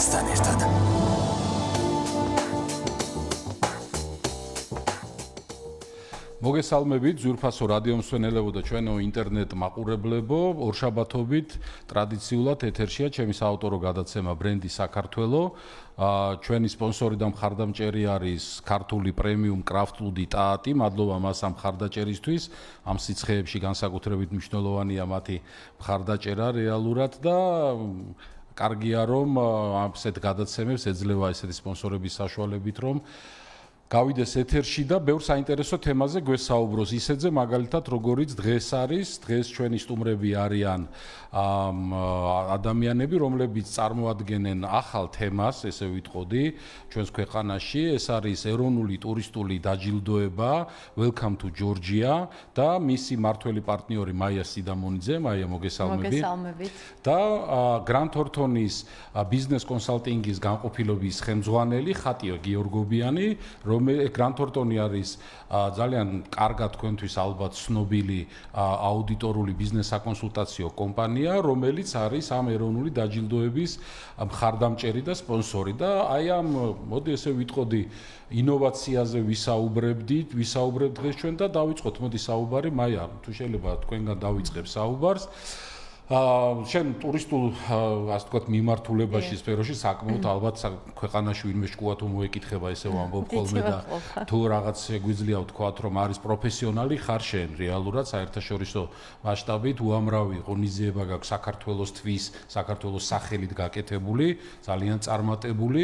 დღესთან ერთად. მოგესალმებით ძვირფასო რადიო მსმენელებო და ჩვენო ინტერნეტ მაყურებლებო, ორშაბათობით ტრადიციულად ეთერშია ჩემი საავტორო გადაცემა ბრენდი საქართველო. ჩვენი სპონსორი და მხარდამჭერი არის ქართული პრემიუმ კრაფტ-ლუდი ტაატი. მადლობა მას ამ მხარდაჭერისთვის. ამ სიცხეებში განსაკუთრებით მნიშვნელოვანია მათი მხარდაჭერა რეალურად და კარგია რომ ასეთ გადაცემებს ეძლევა ესეთი სპონსორების საშუალებით რომ გავიდეს ეთერში და ბევრ საინტერესო თემაზე გვესაუბროს. ისედზე მაგალითად როგორიც დღეს არის, დღეს ჩვენი სტუმრები არიან ადამიანები, რომლებიც წარმოადგენენ ახალ თემას, ესე ვიტყოდი, ჩვენს ქვეყანაში. ეს არის ეროვნული ტურისტული დაჯილდოება Welcome to Georgia და მისი მმართველი პარტნიორი მაია სიდამონიძე. მაია, მოგესალმები. მოგესალმებით. და Grant Thornton-ის ბიზნეს კონსალტინგის განყოფილების ხელმძღვანელი ხატიო გიორგობიანი, Grant Thornton-ი არის ძალიან კარგად თქვენთვის ალბათ ცნობილი აუდიტორული ბიზნეს საკონსულტაციო კომპანია, რომელიც არის ამ ეროვნული დაჯილდოების მხარდამჭერი და სპონსორი და აი ამ მოდი ესე ვიტყოდი ინოვაციაზე ვისაუბრებთ დღეს ჩვენ და დავიწყოთ მოდი საუბარი მაია, თუ შეიძლება თქვენგან დავიწყებ საუბარს. შენ ტურისტულ ასე ვთქვათ მიმართულებაში სფეროში საკმაოდ ალბათ ქვეყანაში ვინმე შკუა თუ მოეკითხება ესე ვამბობ ხოლმე და თუ რაღაც შეგვიძლია ვთქვათ რომ არის პროფესიონალი ხარ შენ რეალურად საერთაშორისო მასშტაბით უამრავი ღონისძიება გაქვს საქართველოსთვის საქართველოს სახელით გაკეთებული ძალიან წარმატებული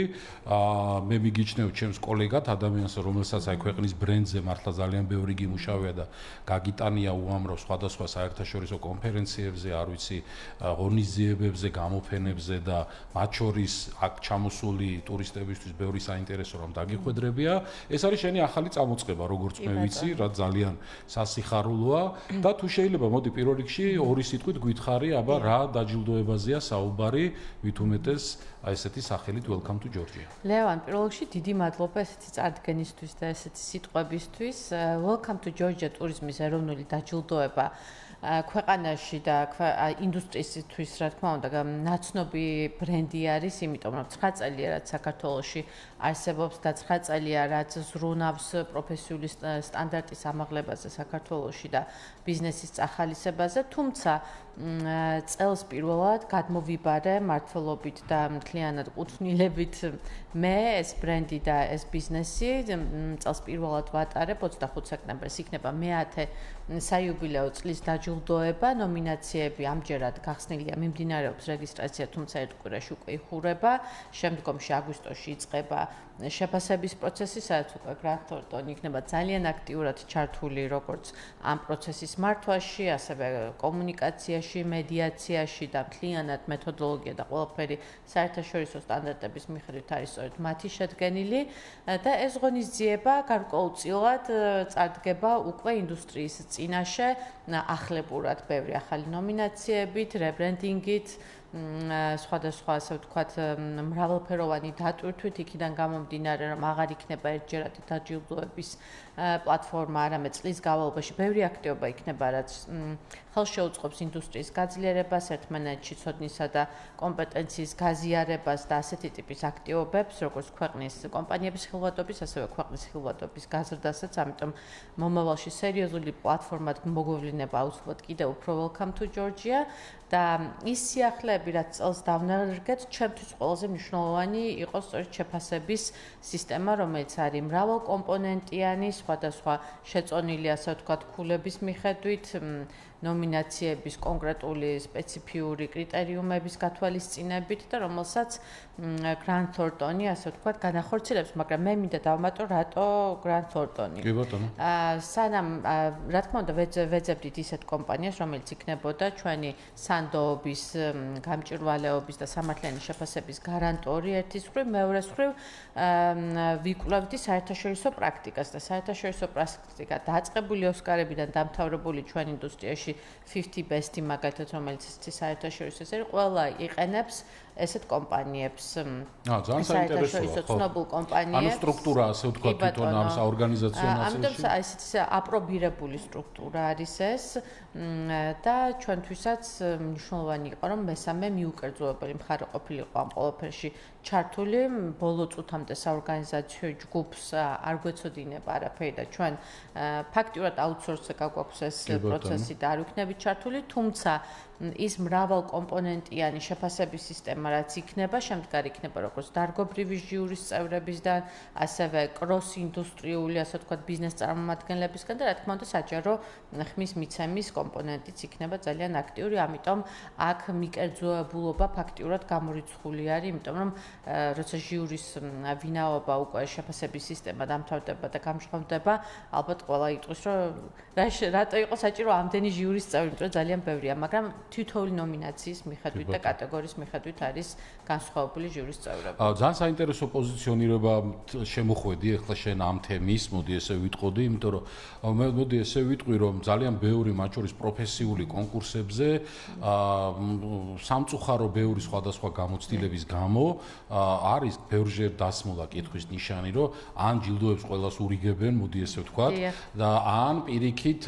მე მიგიჩნევ ჩემს კოლეგად ადამიანს რომელსაც აი ქვეყნის ბრენდზე მართლა ძალიან ბევრი გიმუშავია და გაგიტანია უამრავ სხვადასხვა საერთაშორისო კონფერენციებზე არ ვიცი ღონისძიებებზე, გამოფენებზე და მათ შორის აქ ჩამოსული ტურისტებისთვის ბევრი საინტერესო რამ დაგიხვედრებია. ეს არის შენი ახალი წამოწყება, როგორც მე ვიცი, რა ძალიან სასიხარულოა და თუ შეიძლება მოდი პირველ რიგში ორი სიტყვით გითხარი, აბა რა დაჯილდოებაზეა საუბარი, მით უმეტეს აი ესეთი სახელით Welcome to Georgia. ლევან, პირველ რიგში დიდი მადლობა ესეთი წარდგენისთვის და ესეთი სიტყვებისთვის. Welcome to Georgia ტურიზმის ეროვნული დაჯილდოება ქვეყანაში და ინდუსტრიისთვის რა თქმა უნდა ნაცნობი ბრენდი არის, იმიტომ რომ 9 წელია რაც საქართველოში არსებობს და 9 წელია რაც ზრუნავს პროფესიული სტანდარტის ამაღლებაზე საქართველოში და ბიზნესის წახალისებაზე, თუმცა წელს პირველად გადმოვიბარე მართლობით და მთლიანად კუთვნილებით მე ეს ბრენდი და ეს ბიზნესი წელს პირველად ვატარებ 25 სექტემბერს იქნება მე-10 საიუბილეო წლის დაჯილდოება, ნომინაციები ამჯერად გახსნილია, მიმდინარეობს რეგისტრაცია, თუმცა ერთ კვირაში უკვე იხურება, შემდგომში აგვისტოში იწყება შეფასების პროცესი, სადაც უკვე Grant Thornton იქნება ძალიან აქტიურად ჩართული როგორც ამ პროცესის მართვაში, ასევე კომუნიკაციაში, მედიაციაში და მთლიანად მეთოდოლოგია და ყველაფერი საერთაშორისო სტანდარტების მიხედვით არის სწორედ მათი შედგენილი და ეს ღონისძიება გარკვეულწილად წარდგება უკვე ინდუსტრიის წინაშე ახლებურად ბევრი ახალი ნომინაციებით, რებრენდინგით, სხვადასხვა ასე ვთქვათ მრავალფეროვანი დატვირთვით იქიდან გამომდინარე რომ აღარ იქნება ერთჯერადი დაჯილდოების პლატფორმა, არამედ წლის განმავლობაში ბევრი აქტივობა იქნება, რაც ხელს შეუწყობს ინდუსტრიის გაძლიერებას, ერთმანეთში ცოდნისა და კომპეტენციის გაზიარებას და ასეთი ტიპის აქტივობებს, როგორც ქვეყნის კომპანიების ხილვადობის, ასევე ქვეყნის ხილვადობის გაზრდასაც, ამიტომ მომავალში სერიოზული პლატფორმად მოგვევლინება აუცილებლად კიდევ უფრო Welcome to Georgia და ის სიახლეები, რაც წელს დავნერგეთ, ჩემთვის ყველაზე მნიშვნელოვანი იყო სწორედ შეფასების სისტემა, რომელიც არის მრავალკომპონენტიანი, სხვადასხვა შეწონილი, ასე ვთქვათ, ქულების მიხედვით, ნომინაციების კონკრეტული სპეციფიური კრიტერიუმების გათვალისწინებით და რომელსაც Grant Thornton-ი, ასე ვთქვათ, განახორციელებს, მაგრამ მე მინდა დავამატო, რატო Grant Thornton-ი. კი ბატონო. სანამ რა თქმა უნდა ვეძებდით ისეთ კომპანიას, რომელიც იქნებოდა ჩვენი სანდოობის, გამჭვირვალეობის და სამართლიანი შეფასების გარანტორი ერთის მხრივ, მეორეს მხრივ ვიკვლევდი საერთაშორისო პრაქტიკას და საერთაშორისო პრაქტიკა დაწყებული ოსკარებიდან დამთავრებული ჩვენ ინდუსტრიაში 50 best-ი მაგალითად, რომელიც საერთაშორისო ეს არის, ყველა იყენებს ესეთ კომპანიებს. ძალიან საინტერესოა. ცნობილ კომპანიებს. ანუ სტრუქტურა, ასე ვთქვათ, თვითონ ამ საორგანიზაციო მასში. ამიტომ ესეც აპრობირებული სტრუქტურა არის ეს და ჩვენთვისაც მნიშვნელოვანი იყო, რომ მესამე მიუკერძოებელი მხარე ყოფილიყო ამ ყველაფერში ჩართული. ბოლო წუთამდე საორგანიზაციო ჯგუფს არ გვეცოდინება არაფერი და ჩვენ ფაქტიურად აუთსორსზე გაგვაქვს ეს პროცესი და არ ვიქნებით ჩართული, თუმცა ის მრავალკომპონენტიანი შეფასების სისტემა, რაც იქნება, შემდგარ იქნება როგორც დარგობრივი ჟიურის წევრებისგან, ასევე კროს-ინდუსტრიული, ასე ვთქვათ, ბიზნეს წარმომადგენლებისგან და რა თქმა უნდა, საჯარო ხმის მიცემის კომპონენტიც იქნება ძალიან აქტიური, ამიტომ აქ მიკერძოებულობა ფაქტიურად გამორიცხული არის, იმიტომ რომ როცა ჟიურის ვინაობა უკვე შეფასების სისტემა დამთავრდება და გამჟღავნდება, ალბათ ყველა იტყვის, რომ რატო იყო საჭირო ამდენი ჟიურის წევრი, იმიტომ რომ ძალიან ბევრია, მაგრამ თითოეული ნომინაციის მიხედვით და კატეგორიის მიხედვით არის განსხვავებული ჟიურის წევრები. ძალიან საინტერესო პოზიციონირება შემოხვედი ახლა შენ ამ თემის, მოდი ესე ვიტყოდი, იმიტომ რომ მოდი ესე ვიტყვი, რომ ძალიან ბევრი მათ შორის პროფესიული კონკურსებზე სამწუხარო ბევრი სხვადასხვა გამოცდილების გამო არის ბევრჯერ დასმულა კითხვის ნიშანი, რომ ან ჯილდოებს ყველას ურიგებენ, მოდი ესე ვთქვათ, და ან პირიქით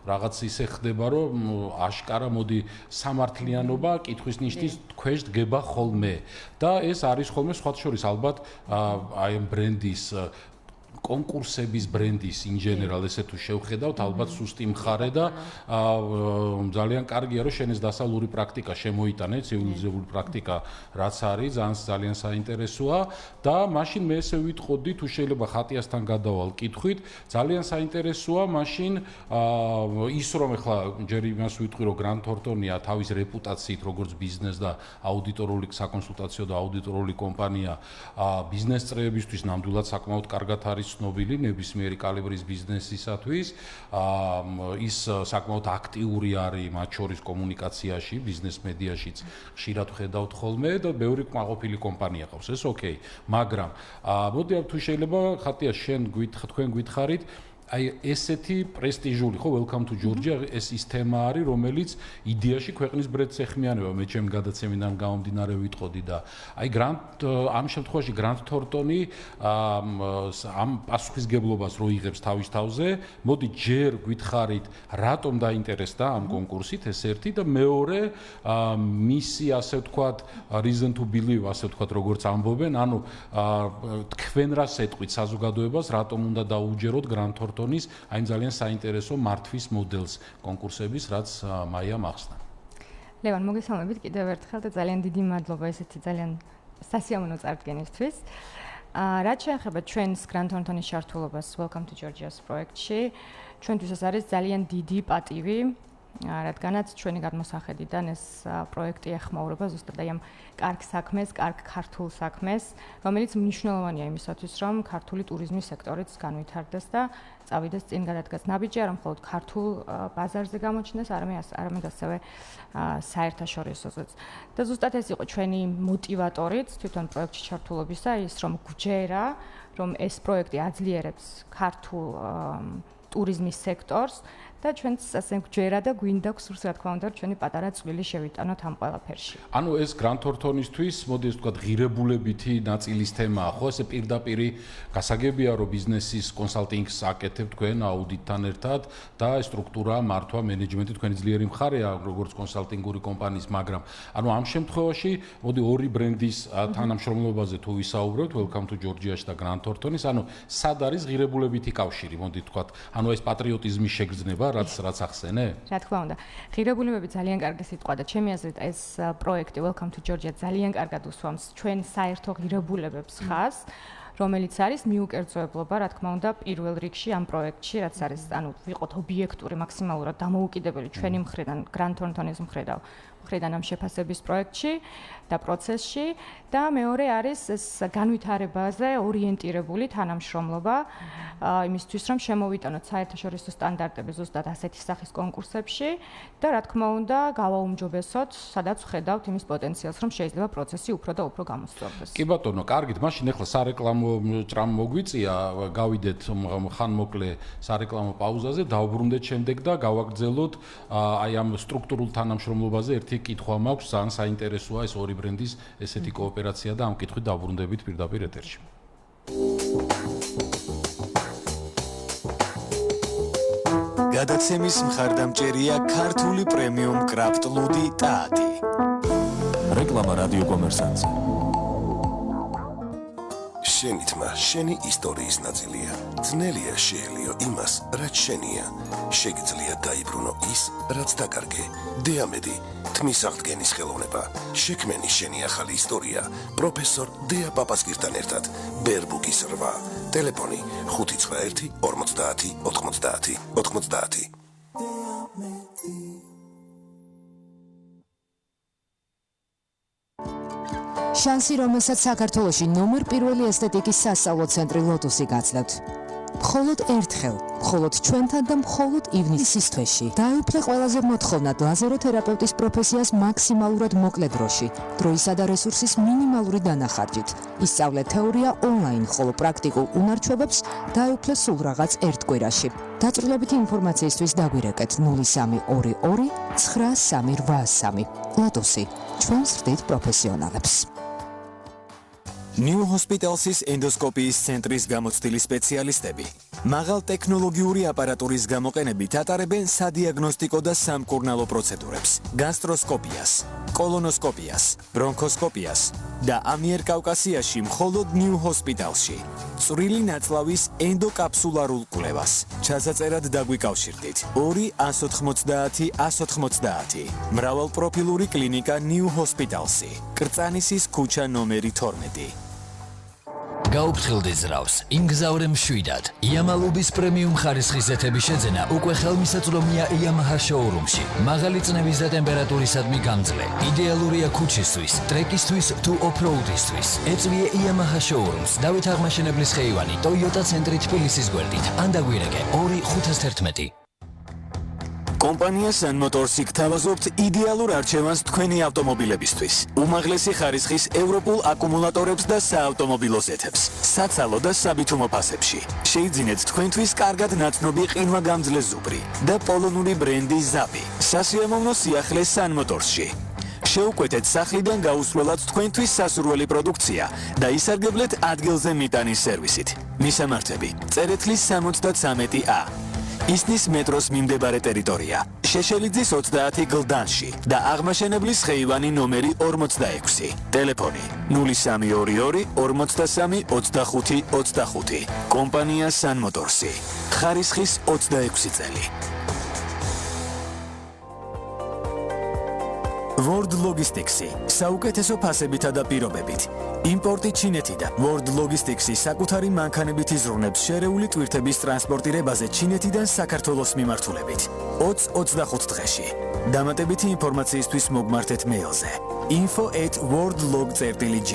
რაღაც ისე ხდება, რომ აშკარა მოდი სამართლიანობა კითხვის ნიშნის ქვეშ დგება ხოლმე და ეს არის ხოლმე სხვა შორის ალბათ აი ამ ბრენდის კონკურსების ბრენდის in general ესე თუ შევხედავთ ალბათ სუსტი მხარე და ძალიან კარგია რომ შენ ეს დასავლური პრაქტიკა შემოიტანე ცივილიზებული პრაქტიკა რაც არის ძალიან საინტერესოა და მაშინ მე ესე ვიტყოდი თუ შეიძლება ხატიასთან გადავალ კითხვით ძალიან საინტერესოა მაშინ ის რომ ახლა ჯერ იმას ვიტყვი რომ Grant Thornton-ია თავის რეპუტაციით როგორც ბიზნეს და აუდიტორული საკონსულტაციო და აუდიტორული კომპანია ბიზნეს წრეებისთვის ნამდვილად საკმაოდ კარგად არის ცნობილი ნებისმიერი კალიბრის ბიზნესისათვის ის საკმაოდ აქტიური არის მათ შორის კომუნიკაციაში ბიზნეს მედიაშიც ხშირად ხედავთ ხოლმე და ბევრი კმაყოფილი კომპანია ყავს ეს ოკეი მაგრამ მოდი თუ შეიძლება ხატია თქვენ გითხარით აი ესეთი პრესტიჟული ხო welcome to Georgia ეს ის თემა არის რომელიც იდეაში ქვეყნის ბრედს ეხმიანება მე ჩემ გადაცემიდან გამომდინარე ვიტყოდი და აი ამ შემთხვევაში Grant Thornton-ი ამ პასუხისგებლობას რო იღებს თავის თავზე მოდი ჯერ გითხარით რატომ დაინტერესდა ამ კონკურსით ეს ერთი და მეორე მისი ასე ვთქვათ reason to believe ასე ვთქვათ როგორც ამბობენ ანუ თქვენ რას ეტყვით საზოგადოებას რატომ უნდა დაუჯეროთ Grant Thornton აი ძალიან საინტერესო მართვის მოდელს კონკურსების რაც მაიამ ახსნა. ლევან, მოგესალმებით კიდევ ერთხელ და ძალიან დიდი მადლობა ესეთი ძალიან სასიამოვნო წარდგენისთვის. რაც შეეხება ჩვენს Grant Thornton-ის ჩართულობას Welcome to Georgia-ს პროექტში, ჩვენთვის ეს არის ძალიან დიდი პატივი, რადგანაც ჩვენი გადმოსახედიდან ეს პროექტი ეხმაურება ზუსტად აი ამ კარგ საქმეს, კარგ ქართულ საქმეს, რომელიც მნიშვნელოვანია იმისათვის, რომ ქართული ტურიზმის სექტორიც განვითარდეს და წავიდეს წინ გადადგას ნაბიჯი, არა მხოლოდ ქართულ ბაზარზე გამოჩნდეს, არამედ ასევე საერთაშორისოსაც. და ზუსტად ეს იყო ჩვენი მოტივატორიც თვითონ პროექტში ჩართულობისა, ის რომ გვჯერა, რომ ეს პროექტი აძლიერებს ქართულ ტურიზმის სექტორს და ჩვენც ასე გვჯერა და გვინდა გსურს რა თქმა უნდა ჩვენი პატარა წვლილი შევიტანოთ ამ ყველაფერში. ანუ ეს Grant Thornton-ისთვის, მოდი ეს ვთქვათ, ღირებულებითი ნაწილის თემაა, ხო? ესე პირდაპირი გასაგებია, რომ ბიზნესის კონსალტინგს აკეთებ თქვენ აუდიტთან ერთად და სტრუქტურა, მართვა, მენეჯმენტი თქვენი ძლიერი მხარეა, როგორც კონსალტინგური კომპანიის, მაგრამ ანუ ამ შემთხვევაში, მოდი ორი ბრენდის თანამშრომლობაზე თუ ვისაუბრებთ, Welcome to Georgia-ში და Grant Thornton-ის, ანუ სად არის ღირებულებითი კავშირი, მოდი ვთქვათ, ანუ ეს პატრიოტიზმის შეგრძნება რაც ახსენე? რა თქმა უნდა. ღირებულებები ძალიან კარგი სიტყვა და ჩემი აზრით ეს პროექტი Welcome to Georgia ძალიან კარგად უსვამს ჩვენ საერთო ღირებულებებს ხაზს, რომელიც არის მიუკერძოებლობა, რა თქმა უნდა, პირველ რიგში ამ პროექტში, რაც არის, ანუ ვიყოთ ობიექტური მაქსიმალურად დამოუკიდებელი ჩვენი მხრიდან, Grant Thornton-ის მხრიდან ამ შეფასების პროექტში და პროცესში და მეორე არის ეს განვითარებაზე ორიენტირებული თანამშრომლობა იმისთვის რომ შემოვიტანოთ საერთაშორისო სტანდარტები ზუსტად ასეთი სახის კონკურსებში და რა თქმა უნდა გავაუმჯობესოთ სადაც ვხედავთ იმის პოტენციალს რომ შეიძლება პროცესი უფრო და უფრო გამოსწორდეს. კი ბატონო, კარგით, მაშინ ახლა სარეკლამო ჭრამ მოგვიწია, გავიდეთ ხანმოკლე სარეკლამო პაუზაზე, დავბრუნდეთ შემდეგ და გავაგრძელოთ აი ამ სტრუქტურულ თანამშრომლობაზე ერთი კითხვა მაქვს, ძალიან საინტერესოა ეს ორი ბრენდის ესეთი კოოპერაცია და ამ კითხვით დავბრუნდებით პირდაპირ ეთერში. გადაცემის მხარდამჭერია ქართული პრემიუმ კრაფტ ლუდი ტაატი. რეკლამა რადიო კომერსანტზე. შენი თმა, შენი ისტორიის ნაწილია. ძნელია შეელიო იმას, რაც შენია. შეგიძლია დაიბრუნო ის, რაც დაკარგე. დეამედი, თმის აღდგენის ხელოვნება. შექმენი შენი ახალი ისტორია. პროფესორ დეა პაპასკირთან ერთად. ბერბუგის 8. ტელეფონი 591 50 90 90. შანსი, რომელსაც საქართველოში ნომერ პირველი ესთეტიკის სასწავლო ცენტრი ლოტუსი გაცლებთ. მხოლოდ ერთხელ, მხოლოდ ჩვენთან და მხოლოდ ივნისის თვეში. დაეუფლე ყველაზე მოთხოვნად ლაზეროთერაპევტის პროფესიას მაქსიმალურად მოკლე დროში, დროისა და რესურსის მინიმალური დანახარჯით. ისწავლე თეორია ონლაინ, ხოლო პრაქტიკულ უნარჩვებებს დაეუფლე სულ რაღაც ერთ კვირაში. დაწვრილებითი ინფორმაციისთვის დაგვირეკეთ 0322 9383. ლოტუსი, ჩვენს ვხდით პროფესიონალებს. New Hospitals's ენდოსკოპიის ცენტრის გამოცდილი სპეციალისტები მაღალ ტექნოლოგიური აპარატურის გამოყენებით ატარებენ სადიაგნოსტიკო და სამკურნალო პროცედურებს, გასტროსკოპიას, კოლონოსკოპიას, ბრონქოსკოპიას და ამიერკავკასიაში მხოლოდ New Hospitalsში. წვრილი ნაწლავის ენდოკაფსულარულ კვლევას. ჩასაწერად დაგვიკავშირდით 2 190 190. მრავალპროფილური კლინიკა New Hospitalsი. კრწანისის ქუჩა ნომერი 12. გაუფრთხილდით ზრავს, იმგზავრე მშვიდად. იამალუბის პრემიუმ ხარისხის ზეთების შეძენა უკვე ხელმისაწვდომია იამაჰა შოურუმში. მაღალი წნევის და ტემპერატურისადმი გამძლე. იდეალურია ქუჩისთვის, ტრეკისთვის თუ ოფროუდისთვის. ეწვიე იამაჰა შოურუმს. დავით აღმაშენებლის ხეივანი, ტოიოტა ცენტრი თბილისის გვერდით. ან დაგვირეკე 2511. კომპანია Sun Motors-ი გთავაზობთ იდეალურ არჩევანს თქვენი ავტომობილებისთვის. უმაღლესი ხარისხის ევროპულ აკუმულატორებს და საავტომობილო ზეთებს, საცალო და საბითუმო ფასებში. შეიძინეთ თქვენთვის კარგად ნაცნობი ყინვაგამძლე ზუბრი და პოლონური ბრენდი ზაპი. სასიამოვნო სიახლე Sun Motors-ში. შეუკვეთეთ სახლიდან გაუსვლელად თქვენთვის სასურველი პროდუქცია და ისარგებლეთ ადგილზე მიტანის სერვისით. მისამართები: წერეთლის 73A. ისნის მეტროს მიმდებარე ტერიტორია. შეშელიძის 30 გლდანში და აღმაშენებლის ხეივანი ნომერი 46. ტელეფონი 0322 43 25 25. კომპანია Sun Motors-ი. ხარისხის 26 წელი. World Logistics-ი საუკეთესო ფასებითა და პირობებით. იმპორტი ჩინეთიდან. World Logistics-ი საკუთარი მანქანებით იზრუნებს შერეული ტვირთების ტრანსპორტირებაზე ჩინეთიდან საქართველოს მიმართულებით. 20-25 დღეში. დამატებითი ინფორმაციისთვის მოგმართეთ მეილზე info@worldlog.g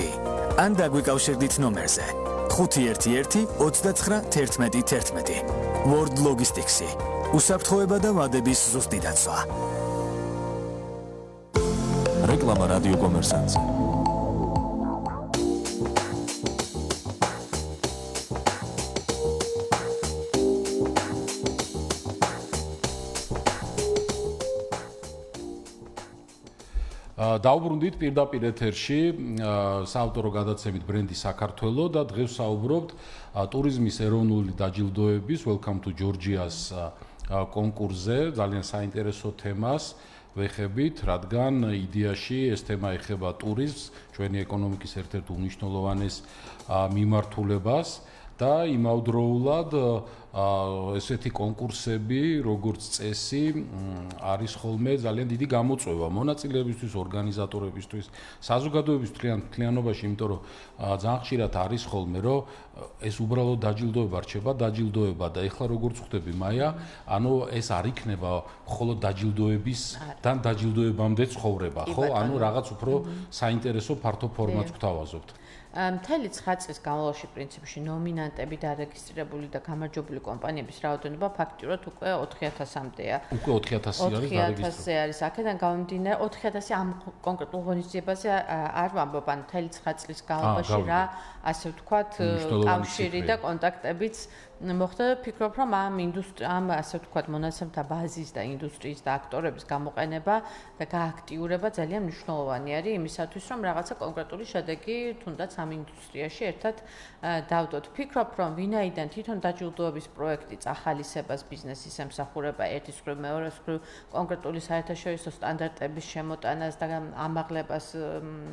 ან დაგვიკავშირდით ნომერზე 511 29 11 11. World Logistics-ი. უსაფრთხოება და ვადების ზუსტი დაცვა. რეკლამა რადიო კომერსანტზე. დავბრუნდით პირდაპირ ეთერში საავტორო გადაცემით ბრენდი საქართველო და დღეს საუბრობთ ტურიზმის ეროვნული დაჯილდოების Welcome to Georgia-ს კონკურსზე. ძალიან საინტერესო თემას ვეხებით, რადგან იდეაში ეს თემა ეხება ტურიზმს, ჩვენი ეკონომიკის ერთ-ერთ უმნიშვნელოვანეს მიმართულებას და იმავდროულად ესეთი კონკურსები, როგორც წესი, არის ხოლმე ძალიან დიდი გამოწვევა მონაწილეებისთვის, ორგანიზატორებისთვის, საზოგადოების მთლიანობაში, იმიტომ რომ ძალიან ხშირად არის ხოლმე, რომ ეს უბრალოდ დაჯილდოება რჩება, დაჯილდოება და ეხლა როგორც ხვდები, მაია, ანუ ეს არ იქნება მხოლოდ დაჯილდოებისთან დაჯილდოებამდე ცხოვრება, ხო? ანუ რაღაც უფრო საინტერესო ფართო ფორმატს გვთავაზობთ. მთელი 9 წლის განმავლობაში პრინციპში ნომინანტები დარეგისტრირებული და გამარჯვებული დარეგისტრირებული კომპანიების რაოდენობა ფაქტიურად უკვე 4000-მდეა. უკვე 4000 არის 4000 არის. აქედან გამომდინარე 4000 ამ კონკრეტულ ღონისძიებაზე არ ვამბობ, ან 9 წლის განმავლობაში რა, ასე ვთქვათ, კავშირი და კონტაქტებიც მოხდა და ფიქრობ, რომ ამ ასე ვთქვათ, მონაცემთა ბაზის და ინდუსტრიის და აქტორების გამოყენება და გააქტიურება ძალიან მნიშვნელოვანი არის იმისათვის, რომ რაღაცა კონკრეტული შედეგი თუნდაც ამ ინდუსტრიაში ერთად დავდოთ. ფიქრობ, რომ ვინაიდან თვითონ დაჯილდოების პროექტი წახალისებას ბიზნესის ემსახურება ერთის მხრივ, მეორეს მხრივ კონკრეტული საერთაშორისო სტანდარტების შემოტანას და ამაღლებას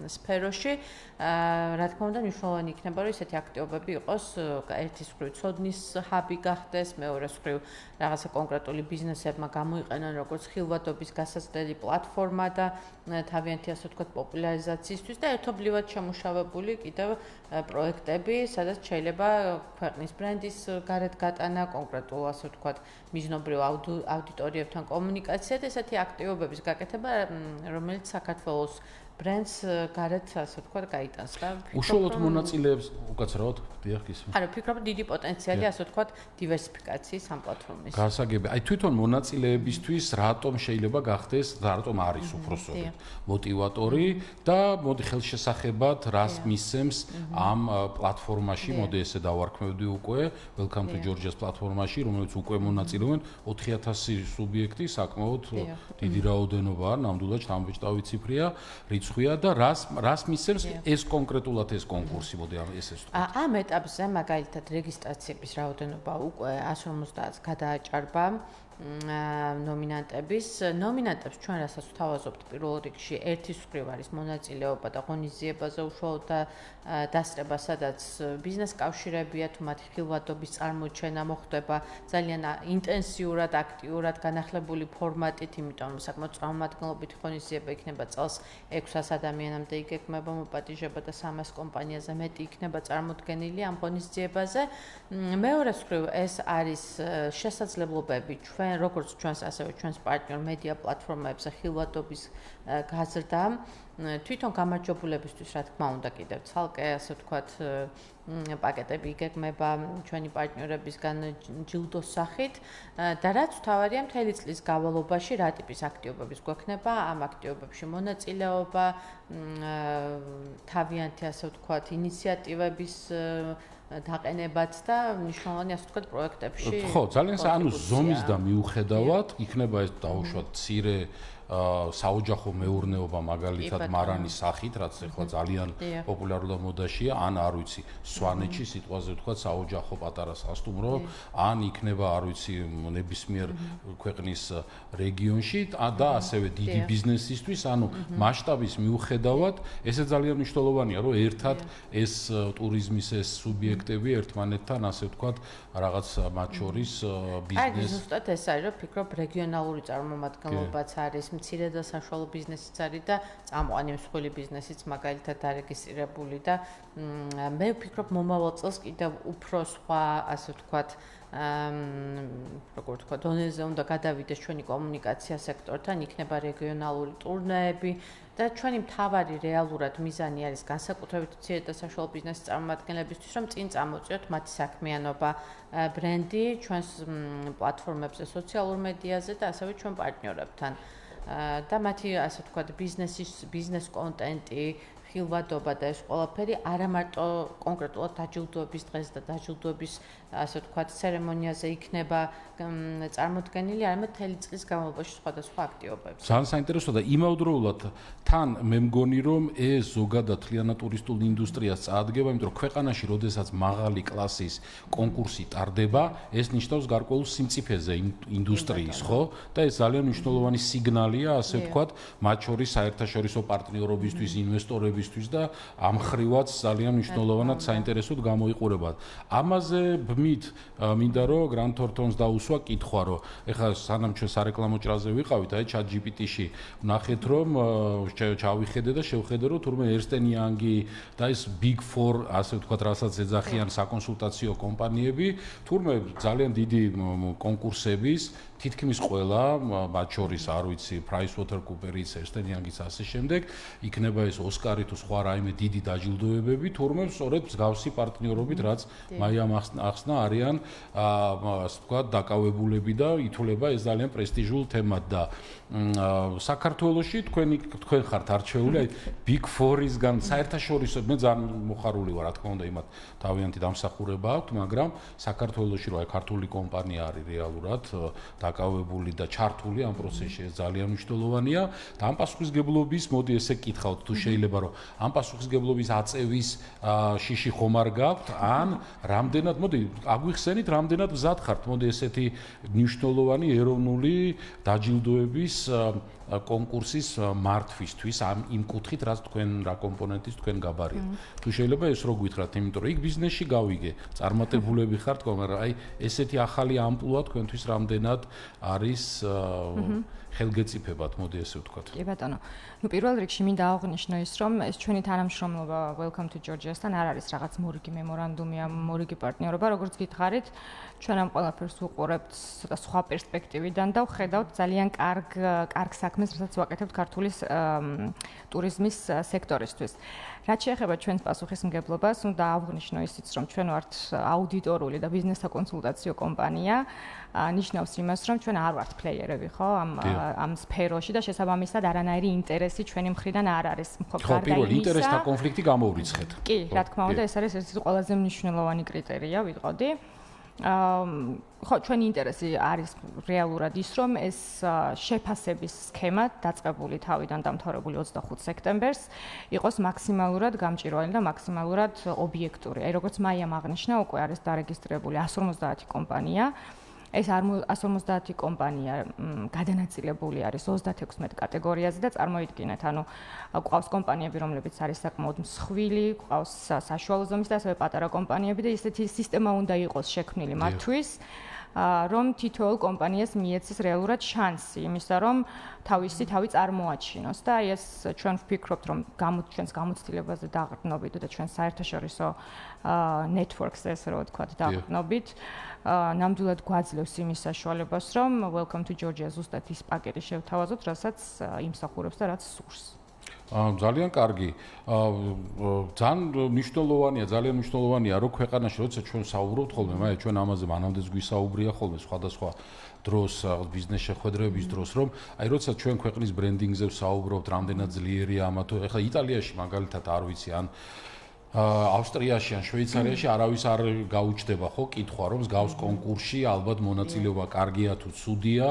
სფეროში, რა თქმა უნდა, მნიშვნელოვანი იქნება, რომ ესეთი აქტივობები იყოს ერთის მხრივ ცოდნის ჰაბი გახდეს, მეორეს მხრივ რაღაცა კონკრეტული ბიზნესებმა გამოიყენონ როგორც ხილვადობის გასაცდელი პლატფორმა და თავიანთი ასე ვთქვათ პოპულარიზაციისთვის და ერთობლივად შემუშავებული კიდევ პროექტები, სადაც შეიძლება ქვეყნის ბრენდის გარეთ გატანა, კონკრეტულ ასე ვთქვათ მიზნობრივ აუდიტორიებთან კომუნიკაცია და ესეთი აქტივობების გაკეთება, რომელიც საქართველოს ბრენდს გარეთ ასე ვთქვათ გაიტანს და უშუალოდ მონაწილეებს უკაცრავად დიახ ისე. არა, ვფიქრობ დიდი პოტენციალი ასე ვთქვათ დივერსიფიკაციის ამ პლატფორმის. გასაგები. აი თვითონ მონაწილეებისთვის რატომ შეიძლება გახდეს და რატომ არის უпроსოდ мотиваტორი და მოდი ხელშესახებად რას მისცემს ამ პლატფორმაში, მოდი ესე დავარქმევდი უკვე Welcome to Georgia's პლატფორმაში, რომელიც უკვე მონაწილეობენ 4000 სუბიექტი, საკმაოდ დიდი რაოდენობაა, ნამდვილად შთამბეჭდავი ციფრია. რიცხვია და რას მისცემს ეს კონკრეტულად ეს კონკურსი, მოდი ესე ვთქვათ. ამ ეტაპზე მაგალითად რეგისტრაციების რაოდენობა უკვე 150-ს გადააჭარბა ნომინანტებს ჩვენ რასაც ვთავაზობთ პირველ რიგში ერთის მხრივ არის მონაწილეობა და ღონისძიებაზე უშუალოდ და დასწრება, სადაც ბიზნეს კავშირებია თუ მათი ხილვადობის წარმოჩენა მოხდება ძალიან ინტენსიურად, აქტიურად განახლებული ფორმატით, იმიტომ რომ საკმაოდ წარმომადგენლობითი ღონისძიება იქნება წელს 600 ადამიანამდე იგეგმება მოპატიჟება და 300 კომპანიაზე მეტი იქნება წარმოდგენილი ამ ღონისძიებაზე. მეორეს მხრივ ეს არის შესაძლებლობები ჩვენ როგორც ჩვენს ასევე ჩვენს პარტნიორ მედია პლატფორმებზე ხილვადობის გაზრდა თვითონ გამარჯვებულებისთვის რა თქმა უნდა კიდევ ცალკე ასე ვთქვათ პაკეტები იგეგმება ჩვენი პარტნიორებისგან ჯილდოს სახით და რაც თავარია მთელი წლის განმავლობაში რა ტიპის აქტივობების გვექნება ამ აქტივობებში მონაწილეობა თავიანთი ასე ვთქვათ ინიციატივების დაყენებაც და მნიშვნელოვანი ასე ვთქვათ პროექტებში ხო ძალიან ანუ ზომის და მიუხედავად იქნება ეს დაუშვათ მცირე საოჯახო მეურნეობა მაგალითად მარანის სახით, რაც ახლა ძალიან პოპულარული და მოდაშია, ან არ ვიცი, სვანეთში სიტყვაზე ვთქვათ საოჯახო პატარა სასტუმრო, ან იქნება არ ვიცი ნებისმიერ ქვეყნის რეგიონში და ასევე დიდი ბიზნესისთვის, ანუ მასშტაბის მიუხედავად, ესე ძალიან მნიშვნელოვანია, რომ ერთად ეს ტურიზმის ეს სუბიექტები ერთმანეთთან ასე ვთქვათ რაღაც მათ შორის ბიზნეს. აი, ზუსტად ეს არის, რომ ფიქრობ რეგიონალური წარმომადგენლობაც არის მცირე და საშუალო ბიზნესიც არის და წამყვანი მსხვილი ბიზნესიც მაგალითად დარეგისტრირებული და მე ვფიქრობ მომავალ წელს კიდევ უფრო სხვა ასე ვთქვათ როგორ ვთქვა დონეზე უნდა გადავიდეს ჩვენი კომუნიკაცია სექტორთან, იქნება რეგიონალური ტურნეები და ჩვენი მთავარი რეალურად მიზანი არის განსაკუთრებით მცირე და საშუალო ბიზნესის წარმომადგენლებისთვის, რომ წინ წამოწიოთ მათი საქმიანობა, ბრენდი ჩვენს პლატფორმებზე, სოციალურ მედიაზე და ასევე ჩვენ პარტნიორებთან. და მათი ასე ვთქვათ ბიზნეს კონტენტი, ხილვადობა და ეს ყველაფერი არა მარტო კონკრეტულად დაჯილდოების დღეს და დაჯილდოების ასე ვთქვათ ცერემონიაზე იქნება წარმოდგენილი, არამედ მთელი წლის განმავლობაში სხვადასხვა აქტივობებს. ძალიან საინტერესოა და იმავდროულად თან მე მგონი რომ ეს ზოგადად თლიანად ტურისტულ ინდუსტრიას წაადგება, იმიტომ რომ ქვეყანაში როდესაც მაღალი კლასის კონკურსი ტარდება, ეს ნიშნავს გარკვეულ სიმწიფეზე ინდუსტრიის, ხო? და ეს ძალიან მნიშვნელოვანი სიგნალია, ასე ვთქვათ, მათ შორის საერთაშორისო პარტნიორობისთვის, ინვესტორებისთვის და ამ ხრივაც ძალიან მნიშვნელოვნად საინტერესოდ გამოიყურება. ამაზე ბმით მინდა რომ Grant Thornton-ს დაუსვა კითხვა, რომ ეხლა სანამ ჩვენ სარეკლამო ჭრაზე ვიყავით, აი ChatGPT-ში ვნახეთ რომ ჩავიხედე და შევხედე რომ თურმე Ernst & Young-ი და ეს Big 4 ასე ვთქვათ, რასაც ეძახიან საკონსულტაციო კომპანიები, თურმე ძალიან დიდი კონკურსების თითქმის ყველა, მათ შორის არ ვიცი, PricewaterhouseCoopers, Ernst & Young-ის ასე შემდეგ, იქნება ეს ოსკარი თუ სხვა რაიმე დიდი დაჯილდოებები, თურმე სწორედ მსგავსი პარტნიორობით, რაც მაიამ ახსნა, არიან ასე ვთქვათ, დაკავებულები და ითვლება ეს ძალიან პრესტიჟულ თემად და საქართველოში თქვენ ხართ არჩეული, აი Big 4-ისგან საერთაშორისო მე ძალიან მოხარული ვარ, რა თქმა უნდა, იმათ თავიანთი დამსახურება აქვს, მაგრამ საქართველოში რა ქართული კომპანია არის რეალურად დაკავებული და ჩართული ამ პროცესში, ეს ძალიან მნიშვნელოვანია და ამ პასუხისგებლობის, მოდი ესე გკითხავთ, თუ შეიძლება რომ ამ პასუხისგებლობის აწევის შიში ხომ არ გაქვთ, ან რამდენად, მოდი აგვიხსენით, რამდენად მზად ხართ, მოდი ესეთი მნიშვნელოვანი ეროვნული დაჯილდოების კონკურსის მართვისთვის იმ კუთხით, რაც თქვენ რა კომპონენტის თქვენ გაბარიათ. თუ შეიძლება ეს რო გითხრათ, იმიტომ რომ იქ ბიზნესში გავიგე, წარმატებულები ხართ, მაგრამ აი ესეთი ახალი ამპლუა თქვენთვის რამდენად არის ხელგეწიფებად, მოდი ესე ვთქვათ. კი ბატონო. ნუ პირველ რიგში მინდა აღვნიშნო ის, რომ ეს ჩვენი თანამშრომლობა Welcome to Georgia-სთან არ არის რაღაც მორიგი მემორანდუმი, მორიგი პარტნიორობა, როგორც გითხარით, ჩვენ ამ ყველაფერს უყურებთ სხვა პერსპექტივიდან და ვხედავთ ძალიან კარგ საქმეს, რასაც ვაკეთებთ ქართული ტურიზმის სექტორისთვის. რაც შეეხება ჩვენს პასუხისმგებლობას, უნდა აღვნიშნო ისიც, რომ ჩვენ ვართ აუდიტორული და ბიზნეს საკონსულტაციო კომპანია. ნიშნავს იმას, რომ ჩვენ არ ვართ პლეიერები, ხო, ამ სფეროში და შესაბამისად არანაირი ინტერესი ჩვენი მხრიდან არ არის. ხო, პირველ ინტერესთა კონფლიქტი გამოურიცხეთ. კი, რა თქმა უნდა, ეს არის ერთ-ერთი ყველაზე მნიშვნელოვანი კრიტერია, ვიტყოდი. ხო, ჩვენი ინტერესი არის რეალურად ის, რომ ეს შეფასების სქემა დაწყებული თავიდან დამთავრებული 25 სექტემბერს იყოს მაქსიმალურად გამჭვირვალე და მაქსიმალურად ობიექტური. აი, როგორც მაიამ აღნიშნა, უკვე არის დარეგისტრირებული 150 კომპანია. ეს 150 კომპანია გადანაწილებული არის 36 კატეგორიაზე და წარმოიდგინეთ, ანუ ყავს კომპანიები, რომლებიც არის საკმაოდ მსხვილი, ყავს საშუალო ზომის და ასევე პატარა კომპანიები და ესეთი სისტემა უნდა იყოს შექმნილი მათთვის, რომ თითოეულ კომპანიას მიეცეს რეალურად შანსი იმისა, რომ თავი წარმოაჩინოს და აი ეს ჩვენ ვფიქრობთ, რომ ჩვენს გამოცდილებაზე დაყრდნობით და ჩვენ საერთაშორისო networks-ზე ესე რომ ვთქვათ, დაყრდნობით, ნამდვილად გვაძლევს იმის საშუალებას, რომ Welcome to Georgia ზუსტად ის პაკეტი შევთავაზოთ, რასაც იმსახურებს და რაც სურს. ძალიან კარგი. ძალიან მნიშვნელოვანია, რომ ქვეყანაში როცა ჩვენ საუბრობთ ხოლმე, მაგრამ ჩვენ ამაზე მანამდეც გვისაუბრია ხოლმე სხვადასხვა დროს ბიზნეს შეხვედრების დროს, რომ აი როცა ჩვენ ქვეყნის ბრენდინგზე ვსაუბრობთ, რამდენად ძლიერია ამათო, ეხლა იტალიაში მაგალითად არ ვიცი, ან ავსტრიაში ან შვეიცარიაში არავის არ გაუჩნდება ხო კითხვა რომ გავს კონკურსში ალბათ მონაწილეობა კარგია თუ ცუდია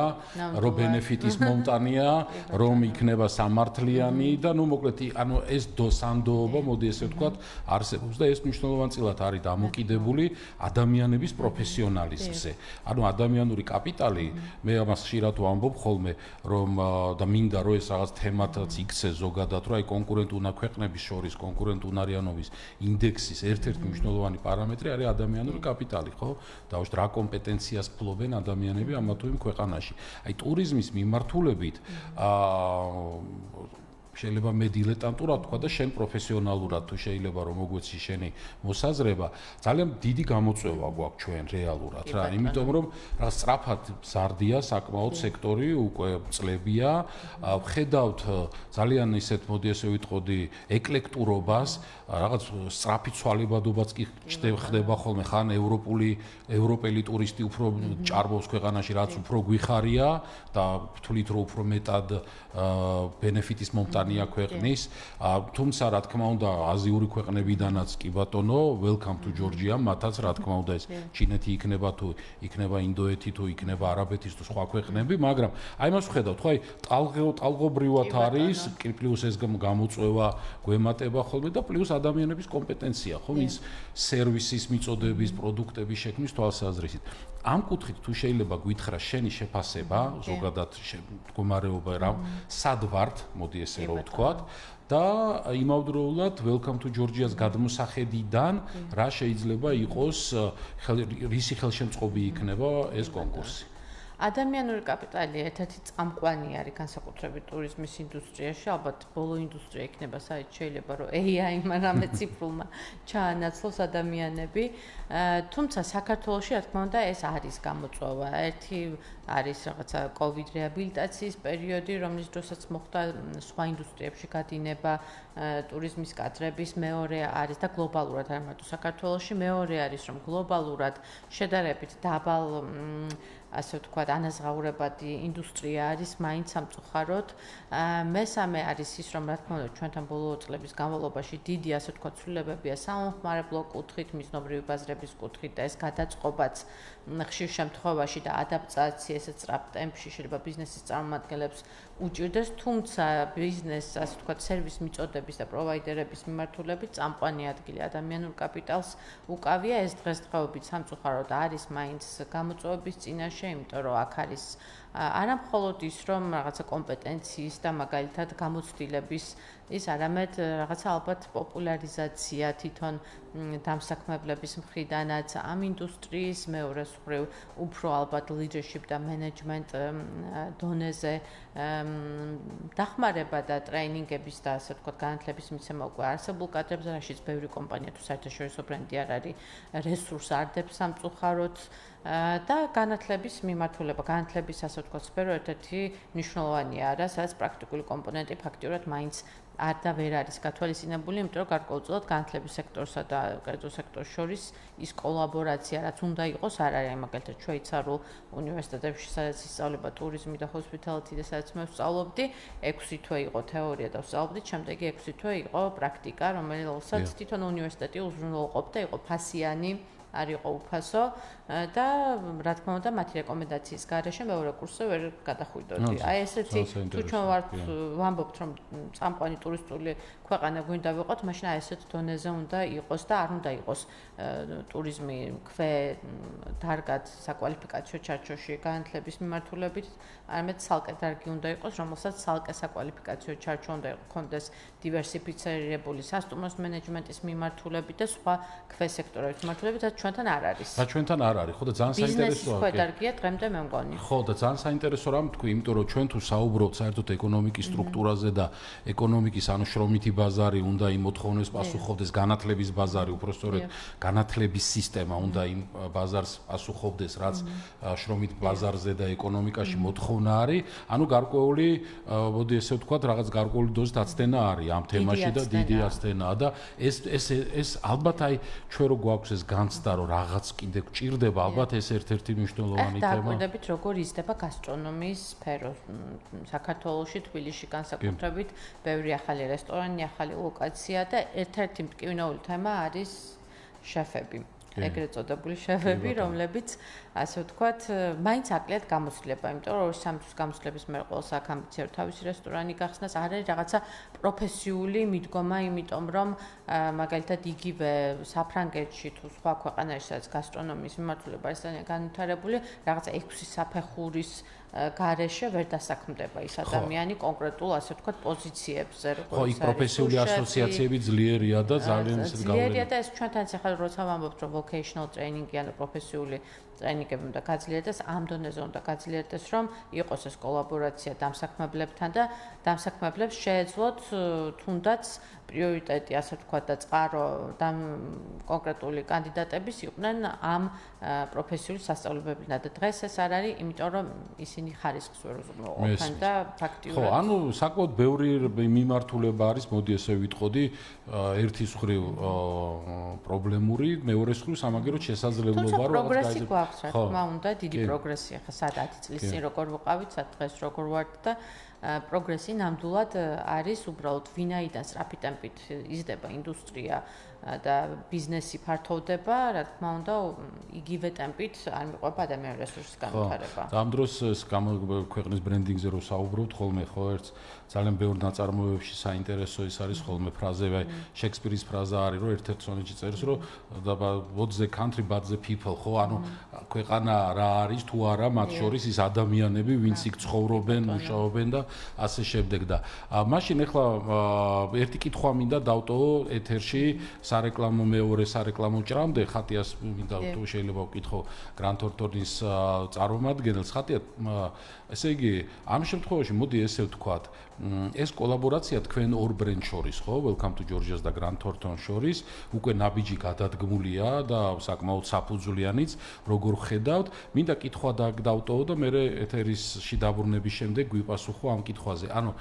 რომ ბენეფიტის მომტანია რომ იქნება სამართლიანი და ნუ მოკლედ ანუ ეს დოსანდოობა მოდი ესე ვთქვათ არსებობს და ეს მნიშვნელოვანწილად არის დამოკიდებული ადამიანების პროფესიონალიზმზე ანუ ადამიანური კაპიტალი მე ამას ხშირად ვამბობ ხოლმე რომ და მინდა რომ ეს რაღაც თემათაც იქცეს ზოგადად რომ აი კონკურენტუნა ქვეყნების შორის კონკურენტუნარიანობის ინდექსის ერთ-ერთი მნიშვნელოვანი პარამეტრი არის ადამიანური კაპიტალი, ხო? დავუშვათ რა კომპეტენციას ფლობენ ადამიანები ამა თუ იმ ქვეყანაში. აი ტურიზმის მიმართულებით შეიძლება მე დილეტანტურად თქვა და შენ პროფესიონალურად თუ შეიძლება რომ მოგვეცი შენი მოსაზრება, ძალიან დიდი გამოწვევა გვაქვს ჩვენ რეალურად რა, იმიტომ რომ რა სწრაფად ზარდია საკმაოდ სექტორი უკვე წლებია, ვხედავთ ძალიან ისეთ მოდი ესე ვიტყოდი ეკლექტურობას, რაღაც სწრაფი ცვალებადობაც კი ხდება ხოლმე ხან ევროპელი ტურისტი უფრო ჭარბობს ქვეყანაში, რაც უფრო გვიხარია და ვთვლით რომ უფრო მეტად ბენეფიტის მომტანია ქვეყნის, თუმცა რა თქმა უნდა აზიური ქვეყნებიდანაც კი ბატონო, welcome to Georgia, მათაც რა თქმა უნდა ეს ჩინეთი იქნება თუ იქნება ინდოეთი თუ იქნება არაბეთის თუ სხვა ქვეყნები, მაგრამ აი მას ვხედავთ, ხო აი ტალღობრივად არის, პლუს ეს გამოწვევა გვემატება ხოლმე და პლუს ადამიანების კომპეტენცია, ხო, ის სერვისის მიწოდების, პროდუქტების შექმნის თვალსაზრისით. ამ კუთხით თუ შეიძლება გითხრა შენი შეფასება, ზოგადად მდგომარეობა რა, სად ვართ, მოდი ესე რომ ვთქვათ და იმავდროულად Welcome to Georgia-ს გადმოსახედიდან რა შეიძლება იყოს რისი ხელშემწყობი იქნება ეს კონკურსი. ადამიანური კაპიტალი ერთ-ერთი წამყვანი არის განსაკუთრებით ტურიზმის ინდუსტრიაში, ალბათ ბოლო ინდუსტრია იქნება, საერთოდ შეიძლება რომ AI-მა რამე ციფრულმა ჩაანაცვლოს ადამიანები, თუმცა საქართველოში რა თქმა უნდა ეს არის გამოწვევა. ერთი არის რაღაცა COVID რეაბილიტაციის პერიოდი, რომლის დროსაც მოხდა სხვა ინდუსტრიებში გადინება ტურიზმის კადრების, მეორე არის და გლობალურად არ მარტო საქართველოში, მეორე არის რომ გლობალურად შედარებით დაბალ ასე ვთქვათ, ანაზღაურებადი ინდუსტრია არის მაინც სამწუხაროდ. მესამე არის ის, რომ რა თქმა უნდა, ჩვენთან ბოლო წლების განმავლობაში დიდი ასე ვთქვათ, ცვლილებებია სამომხმარებლო კუთხით, მიზნობრივი ბაზრების კუთხით და ეს გადაწყობაც ხშირ შემთხვევაში და ადაპტაცია ესეც სწრაფ ტემპში შეიძლება ბიზნესის წარმომადგენლებს უჭირდეს, თუმცა ბიზნესს ასე ვთქვათ, სერვის მიწოდების და პროვაიდერების მიმართულებით წამყვანი ადგილი ადამიანურ კაპიტალს უკავია. ეს დღესდღეობით სამწუხაროდ არის მაინც გამოწვევების წინაშე, იმიტომ რომ აქ არის არა მხოლოდ ის, რომ რაღაცა კომპეტენციის და მაგალითად გამოცდილების ის არამედ რაღაცა ალბათ პოპულარიზაცია თვითონ დამსაქმებლების მხრიდანაც ამ ინდუსტრიის, მეორე მხრივ უფრო ალბათ leadership და management დონეზე დახმარება და ტრეინინგების და ასე ვთქვათ განათლების მიცემა უკვე არსებულ კადრებზე, რაშიც ბევრი კომპანია თუ საერთაშორისო ბრენდი არ არის რესურს არდებს სამწუხაროდ და განათლების მიმართულება, განათლების ასე ვთქვათ სფერო ერთ-ერთი მნიშვნელოვანია არა, სადაც პრაქტიკული კომპონენტი ფაქტიურად მაინც არ და ვერ არის გათვალისწინებული, იმიტომ რომ გარკვეულწილად განათლების სექტორსა და კერძო სექტორს შორის ის კოლაბორაცია, რაც უნდა იყოს, არ არის, მაგალითად, შვეიცარიულ უნივერსიტეტებში, სადაც ისწავლება ტურიზმი და hospitality და სადაც მე ვსწავლობდი, 6 თვე იყო თეორია და ვსწავლობდი, შემდეგი 6 თვე იყო პრაქტიკა, რომელსაც თვითონ უნივერსიტეტი უზრუნველყოფდა, იყო ფასიანი არ იყო უფასო და რა თქმა უნდა მათი რეკომენდაციის გარეშე მეორე კურსზე ვერ გადახვიდოდი. აი ესეთი თუ ჩვენ ვართ ვამბობთ რომ წამყვანი ტურისტული ქვეყანა გვინდა ვიყოთ, მაშინ აი ესეთ დონეზე უნდა იყოს და არ უნდა იყოს ტურიზმი ქვე დარგად საკვალიფიკაციო ჩარჩოში განათლების მიმართულებით, არამედ ცალკე დარგი უნდა იყოს, რომელსაც ცალკე საკვალიფიკაციო ჩარჩო უნდა ჰქონდეს დივერსიფიცირებული სასტუმროს მენეჯმენტის მიმართულებით და სხვა ქვე სექტორების მიმართულებით, რაც ჩვენთან არ არის. და ჩვენთან არ არის, ხო და ძალიან საინტერესოა. ბიზნესის ქვედარგია დღემდე მე მგონი. ხო და ძალიან საინტერესო რამ თქვი, იმიტომ რომ ჩვენ თუ საუბრობთ საერთოდ ეკონომიკის სტრუქტურაზე და ეკონომიკის ანუ შრომითი ბაზარი უნდა იმ მოთხოვნებს პასუხობდეს, განათლების ბაზარი, უბრალოდ განათლების სისტემა უნდა იმ ბაზარს პასუხობდეს, რაც შრომით ბაზარზე და ეკონომიკაში მოთხოვნა არის. ანუ გარკვეული, მოდი ესე ვთქვათ, რაღაც გარკვეული დოზით აცდენა არის ამ თემაში და დიდი აცდენაა და ეს ალბათ აი ჩვენ რო გვაქვს ეს განცდა რომ რაღაც კიდე გჭირდება, ალბათ ეს ერთ-ერთი მნიშვნელოვანი თემა. დაგვიდებით როგორ იზრდება გასტრონომიის სფერო საქართველოში, თბილისში განსაკუთრებით, ბევრი ახალი რესტორანი, ახალი ლოკაცია და ერთ-ერთი მტკივნეული თემა არის შეფები. ეგრეთ წოდებული შეფები, რომლებიც ასე ვთქვათ, მაინც აკლიათ გამოცდილება, იმიტომ რომ 2-3 თვის გამოცდილების მერე ყოველ საქამბიცია თავისი რესტორანი გახსნას, არ არის რაღაცა პროფესიული მიდგომა, იმიტომ რომ მაგალითად იგივე საფრანგეთში თუ სხვა ქვეყანაში, სადაც გასტრონომიის მიმართულება არის ძალიან განვითარებული, რაღაცა 6 საფეხურის გარეშე ვერ დასაქმდება ის ადამიანი კონკრეტულ ასე ვთქვათ პოზიციებზე, ხო, იქ პროფესიული ასოციაციები ძლიერია და ძალიან ისეთ გავლენა. ძლიერია და ეს ჩვენთან ახლა როცა ვამბობთ რომ vocational training ანუ პროფესიული ტრეინინგები უნდა გაძლიერდეს, ამ დონეზე უნდა გაძლიერდეს, რომ იყოს ეს კოლაბორაცია დამსაქმებლებთან და დამსაქმებლებს შეეძლოთ თუნდაც პრიორიტეტი, ასე ვთქვათ და წყარო კონკრეტული კანდიდატების იყვნენ ამ პროფესიული სასწავლებლებიდან და დღეს ეს არ არის, იმიტომ რომ ისინი ხარისხს ვერ უზრუნველყოფენ და ფაქტიურად ხო, ანუ საკმაოდ ბევრი მიმართულება არის, მოდი ესე ვიტყოდი, ერთის მხრივ პრობლემური, მეორეს მხრივ სამაგერო შესაძლებლობა რომ პროგრესი გვაქვს, რა თქმა უნდა, დიდი პროგრესია, ხა სად 10 წლის წინ როგორ ვიყავით, სად დღეს როგორ ვართ და პროგრესი ნამდვილად არის უბრალოდ ვინაიდან სწრაფი ტემპით იზრდება ინდუსტრია და ბიზნესი ფართოვდება, რა თქმა უნდა, იგივე ტემპით არ მიყვება ადამიანური რესურსის განვითარება. ამ დროს ქვეყნის ბრენდინგზე რო საუბრობთ ხოლმე ხო ერთ ძალიან ბევრ ნაწარმოებებში საინტერესო ის არის ხოლმე ფრაზე შექსპირის ფრაზა არის რომ ერთ-ერთ სონეტში წერს რომ what's the country but the people ხო ანუ ქვეყანა რა არის თუ არა მათ შორის ის ადამიანები ვინც იქ ცხოვრობენ მუშაობენ და ასე შემდეგ და მაშინ ახლა ერთი კითხვა მინდა დავტოვო ეთერში სარეკლამო მეორე სარეკლამო ჭრამდე ხატიას მინდა თუ შეიძლება ვკითხო Grant Thornton-ის წარმომადგენელს ხატია ესე იგი ამ შემთხვევაში მოდი ესე ვთქვათ ეს კოლაბორაცია თქვენ ორ ბრენდ შორის ხო Welcome to Georgia-ს და Grant Thornton შორის უკვე ნაბიჯი გადადგმულია და საკმაოდ საფუძვლიანიც როგორ ხედავთ მინდა კითხვა დავტოვო და მე ეთერისში დაბრუნების შემდეგ გვიპასუხო ამ კითხვაზე ანუ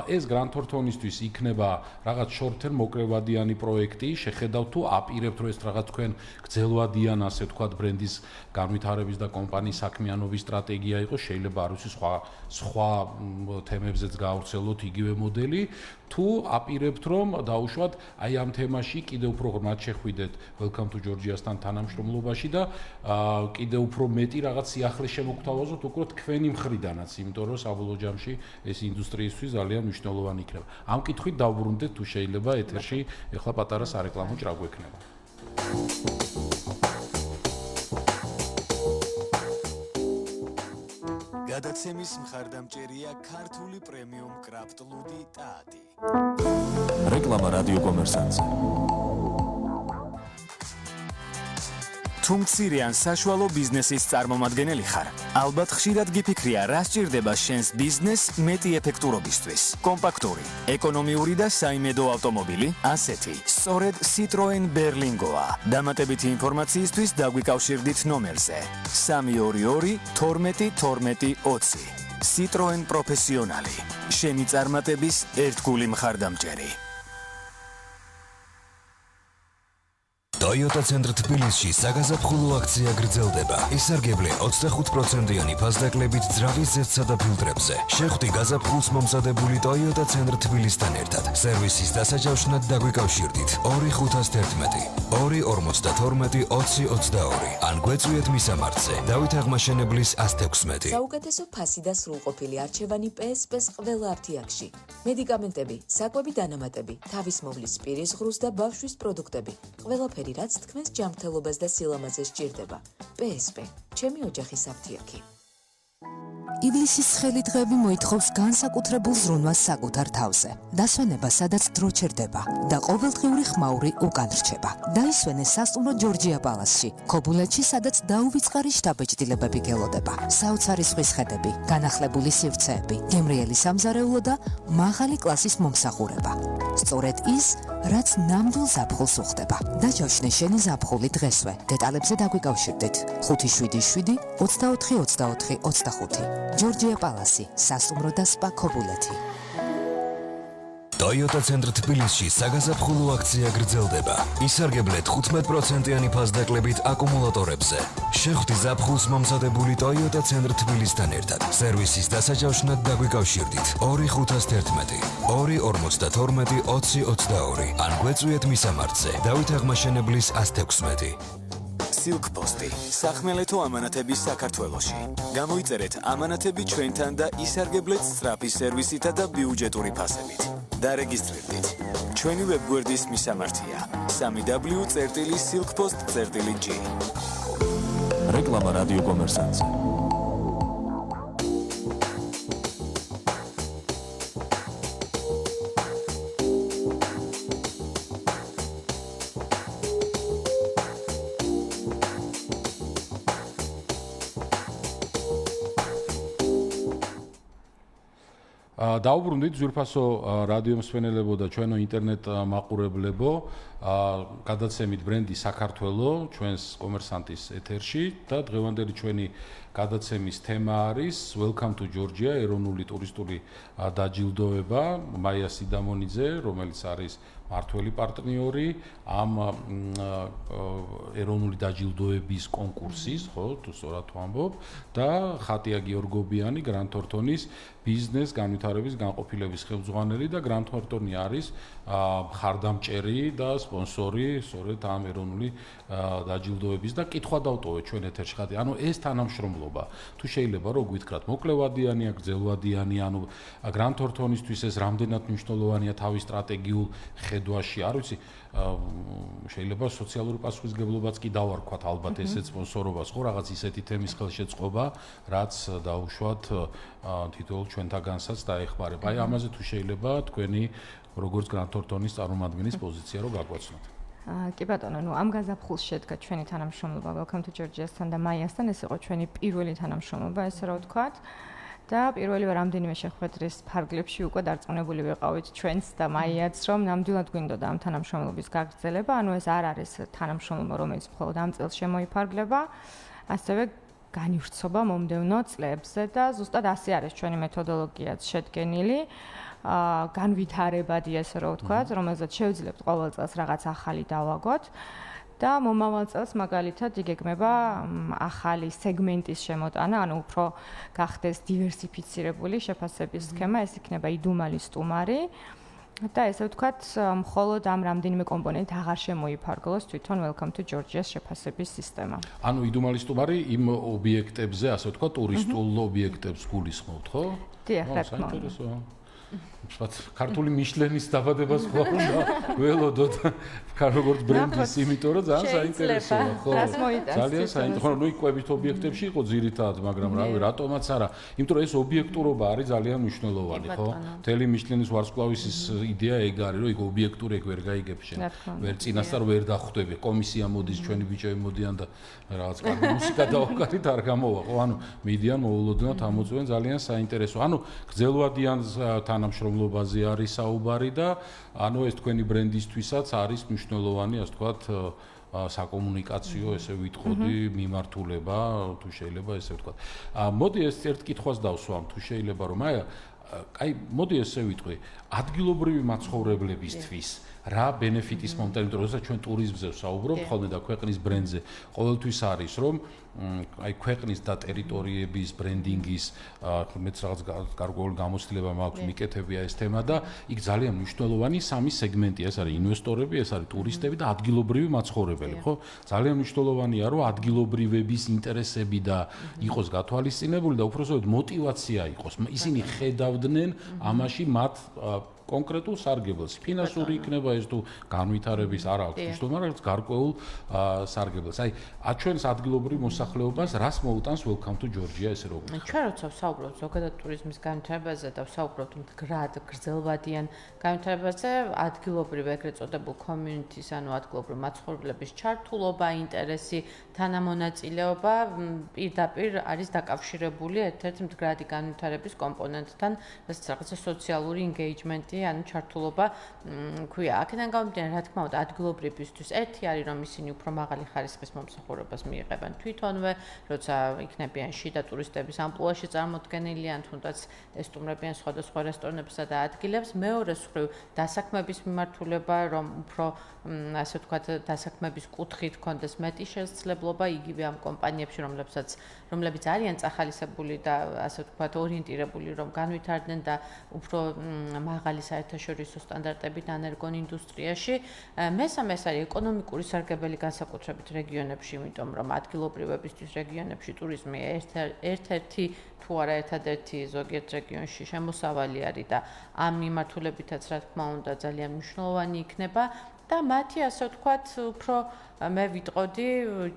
ეს Grant Thornton-ისთვის იქნება რაღაც short-term მოკრევადიანი პროექტი შეხედავთ თუ აპირებთ რომ ეს რაღაც თქვენ გრძელვადიან ასე ვთქვათ ბრენდის განვითარების და კომპანიის საქმიანობის სტრატეგია იყოს შეიძლება არ ვიცი სხვა თემებზეც გავრცელოთ იგივე მოდელი თუ აპირებთ რომ დაუშვათ აი ამ თემაში კიდევ უფრო ღრმად შეხვიდეთ Welcome to Georgia-სთან თანამშრომლობაში და კიდევ უფრო მეტი რაღაც სიახლე შემოგთავაზოთ უკვე თქვენი მხრიდანაც იმიტომ რომ საბოლოო ჯამში ეს ინდუსტრიისთვის ძალიან მნიშვნელოვანი იქნება ამ კითხვით დავბრუნდეთ თუ შეიძლება ეთერში ეხლა პატარა სარეკლამო ჭრა გვექნება გადაცემის მხარდამჭერია ქართული პრემიუმ კრაფტ ლუდი ტაატი. რეკლამა რადიო კომერსანტზე. თუ მცირე ან საშუალო ბიზნესის წარმომადგენელი ხარ, ალბათ ხშირად გიფიქრია, რა სჭირდება შენს ბიზნეს მეტი ეფექტურობისთვის. კომპაქტური, ეკონომიური და საიმედო ავტომობილი, ასეთი, სწორედ Citroen Berlingoa. დამატებითი ინფორმაციისთვის დაგვიკავშირდით ნომერზე 322 12 12 20. Citroen პროფესიონალი. შენი წარმატების ერთგული მხარდამჭერი. Toyota Center თბილისში საგაზაფხულო აქცია გრძელდება. ისარგებლე 25%-იანი ფასდაკლებით ძრავის ზეთსა და ფილტრებზე. შეხვდი გაზაფხულს მომზადებული Toyota Center თბილისთან ერთად. სერვისის დასაჯავშნად დაგვიკავშირდით 2511 252 2022 ან გვეწვიეთ მისამართზე. დავით აღმაშენებლის 116. საუკეთესო ფასი და სრულყოფილი არჩევანი PSP-ს ყველა ართიაქში. მედიკამენტები, საკვები დანამატები, თავის მოვლის პირის ღრუს და ბავშვის პროდუქტები. ყველაფერი რაც თქვენს ჯანმრთელობას და სილამაზეს სჭირდება. PSP, ჩემი ოჯახის აფთიაქი. ივლისის ცხელი დღეები მოითხოვს განსაკუთრებულ ზრუნვას საკუთარ თავზე. დასვენება, სადაც დრო ჩერდება და ყოველდღიური ხმაური უკან რჩება. დაისვენე სასტუმრო ჯორჯია პალასში, ქობულეთში, სადაც დაუვიწყარი შთაბეჭდილებები გელოდება. საოცარი ზღვის ხედები, განახლებული სივრცეები, გემრიელი სამზარეულო და მაღალი კლასის მომსახურება. სწორედ ის, რაც ნამდვილ ზაფხულს უხდება. დაჯავშნე შენი ზაფხული დღესვე. დეტალებზე დაგვიკავშირდით 577 24 24 25. ჯორჯია პალასი, სასტუმრო და სპა ქობულეთი. Toyota Center თბილისში საგაზაფხულო აქცია გრძელდება. ისარგებლეთ 15%-იანი ფასდაკლებით აკუმულატორებზე. შეხვდი ზაფხულს მომზადებული Toyota Center თბილისთან ერთად. სერვისის დასაჯავშნად დაგვიკავშირდით 2511 252 2022 ან გვეწვიეთ მისამართზე. დავით აღმაშენებლის 116. Silk-Post, სახმელეთო ამანათების საქართველოში. გამოიწერეთ ამანათები ჩვენთან და ისარგებლეთ სწრაფი სერვისითა და ბიუჯეტური ფასებით. დარეგისტრირდით. ჩვენი ვებგვერდის მისამართია: www.silkpost.g. რეკლამა რადიო კომერსანტზე. დაუბრუნდით ძვირფასო რადიო მსმენელებო და ჩვენო ინტერნეტ მაყურებლებო გადაცემით ბრენდი საქართველო ჩვენს კომერსანტის ეთერში და დღევანდელი ჩვენი გადაცემის თემა არის Welcome to Georgia ეროვნული ტურისტული დაჯილდოება მაია სიდამონიძე რომელიც არის მართველი პარტნიორი ამ ეროვნული დაჯილდოების კონკურსის, ხო, თუ სწორად ვამბობ, და ხატია გიორგობიანი Grant Thornton-ის ბიზნეს განვითარების განყოფილების ხელმძღვანელი და Grant Thornton-ი არის მხარდამჭერი და სპონსორი, სწორედ ამ ეროვნული დაჯილდოების და კითხვა დავტოვეთ ჩვენ ეთერში ხათი. ანუ ეს თანამშრომლობა თუ შეიძლება რომ გვითხრათ მოკლევადიანია, გრძელვადიანი, ანუ Grant Thorntonისთვის ეს რამდენად მნიშვნელოვანია თავის სტრატეგიულ ხედვაში, არ ვიცი, შეიძლება სოციალური პასუხისმგებლობაც კი დავარქვათ ალბათ ესეც სპონსორობას, ხო, რაღაც ისეთი თემის ხელშეწყობა, რაც დაუშვათ თითოეულ ჩვენთაგანსაც დაეხმარება. აი ამაზე თუ შეიძლება თქვენი როგორც Grant Thorntonis წარმომადგენლის პოზიცია რო გაგვაცნოთ. კი ბატონო, ნუ ამ გაზაფხულს შედგა ჩვენი თანამშრომლობა Welcome to Georgia-სთან და მაიასთან, ეს იყო ჩვენი პირველი თანამშრომლობა, ესე რომ ვთქვათ. და პირველი რამდენიმე შეხვედრის ფარგლებში უკვე დარწმუნებული ვიყავით ჩვენც და მაიაც, რომ ნამდვილად გვინდოდა ამ თანამშრომლობის გაგრძელება, ანუ ეს არ არის თანამშრომლობა, რომელიც მხოლოდ ამ წელს შემოიფარგლება, ასევე განივრცობა მომდევნო წლებზე და ზუსტად ასე არის ჩვენი მეთოდოლოგიაც შედგენილი. განვითარებადი ესე რომ ვთქვათ, რომელზეც შევძლებთ ყოველ წელს რაღაც ახალი დავაგოთ და მომავალ წელს მაგალითად იგეგმება ახალი სეგმენტის შემოტანა, ანუ უფრო გახდეს დივერსიფიცირებული შეფასების სქემა, ეს იქნება იდუმალი სტუმარი და ესე ვთქვათ, მხოლოდ ამ რამდენიმე კომპონენტ აღარ შემოიფარგლოს თვითონ Welcome to Georgia-ს შეფასების სისტემა. ანუ იდუმალი სტუმარი იმ ობიექტებზე, ასე ვთქვათ, ტურისტულ ობიექტებს გულისხმობთ, ხო? დიახ, რა თქმა უნდა. ქართული მიშლენის დაბადებას ხო უნდა ველოდოთ როგორც ბრენდის, იმიტომ რომ ძალიან საინტერესოა, ხო? ძალიან საინტერესო. ხო, ნუ იკვებით ობიექტებში იყო ძირითადად, მაგრამ რავი, რატომაც არა? იმიტომ რომ ეს ობიექტურობა არის ძალიან მნიშვნელოვანი, ხო? მთელი მიშლენის ვარსკვლავის იდეა ეგ არის, რომ იქ ობიექტური ეგ ვერ გაიგებ შენ. ვერ წინასწარ ვერ დახვდები. კომისია მოდის, ჩვენი ბიჭები მოდიან და რაღაც კარგი მუსიკა დავუკარით არ გამოვა, ხო? ანუ მიდიან მოულოდნელად ამოწვენ ძალიან საინტერესო. ანუ გრძელვადიან თანამშრომლობაზე არის საუბარი და ანუ ეს თქვენი ბრენდისთვისაც არის მნიშვნელოვანი, ასე ვთქვათ, საკომუნიკაციო, ესე ვიტყოდი, მიმართულება, თუ შეიძლება ესე ვთქვათ. მოდი ეს ერთ კითხვას დავსვამ, თუ შეიძლება რომ აი, მოდი ესე ვიტყვი, ადგილობრივი მაცხოვრებლებისთვის რა ბენეფიტის მომენტი, იმიტომ რომ როდესაც ჩვენ ტურიზმზე ვსაუბრობთ ხოლმე და ქვეყნის ბრენდზე, ყოველთვის არის რომ აი ქვეყნის და ტერიტორიების ბრენდინგის მეც რაღაც გარკვეული გამოცდილება მაქვს, მიკეთებია ეს თემა და იქ ძალიან მნიშვნელოვანი სამი სეგმენტია, ეს არის ინვესტორები, ეს არის ტურისტები და ადგილობრივი მაცხოვრებელი, ხო? ძალიან მნიშვნელოვანია რომ ადგილობრივების ინტერესები და იყოს გათვალისწინებული და უпроსოდ мотиваცია იყოს. ისინი ხედავდნენ ამაში მათ კონკრეტულ სარგებელს, ფინანსური იქნება ეს თუ განვითარების არა აქვს მნიშვნელობა, მაგრამ გარკვეულ სარგებელს. აი, ჩვენს ადგილობრივ მოსახლეობას რას მოუტანს Welcome to Georgia ესე რომ ვთქვათ. ჩვენ როცა ვსაუბრობთ ზოგადად ტურიზმის განვითარებაზე და ვსაუბრობთ მდგრად, გრძელვადიან განვითარებაზე, ადგილობრივ ეგრეთ წოდებულ community-ს, ანუ ადგილობრივ მაცხოვრებლების ჩართულობა, ინტერესი, თანამონაწილეობა პირდაპირ არის დაკავშირებული ერთ-ერთ მდგრადი განვითარების კომპონენტთან, რაც რაღაცა სოციალური engagement-ი ანუ ჩართულობა ქვია. აქედან გამომდინარე, რა თქმა უნდა, ადგილობრივისთვის ერთი არის, რომ ისინი უფრო მაღალი ხარისხის მომსახურებას მიიღებენ თვითონვე, როცა იქნებიან შიდა ტურისტების ამპლუაში წარმოდგენილი, ან თუნდაც ესტუმრებიან სხვადასხვა რესტორნებსა და ადგილებს. მეორე მხრივ, დასაქმების მიმართულება, რომ უფრო, ასე ვთქვათ, დასაქმების კუთხით კონდეს მეტი შესაძლებლობა იგივე ამ კომპანიებში, რომლებიც არიან წახალისებული და ასე ვთქვათ, ორიენტირებული, რომ განვითარდნენ და უფრო მაღალი საერთაშორისო სტანდარტებით ანერგონ ინდუსტრიაში. მესამე ეს არის ეკონომიკური სარგებელი განსაკუთრებით რეგიონებში, იმიტომ რომ ადგილობრივებისთვის რეგიონებში ტურიზმი ერთ-ერთი თუ არა ერთადერთი ზოგიერთ რეგიონში შემოსავალი არის და ამ მიმართულებითაც რა თქმა უნდა ძალიან მნიშვნელოვანი იქნება. და მათი ასე ვთქვათ, უფრო მე ვიტყოდი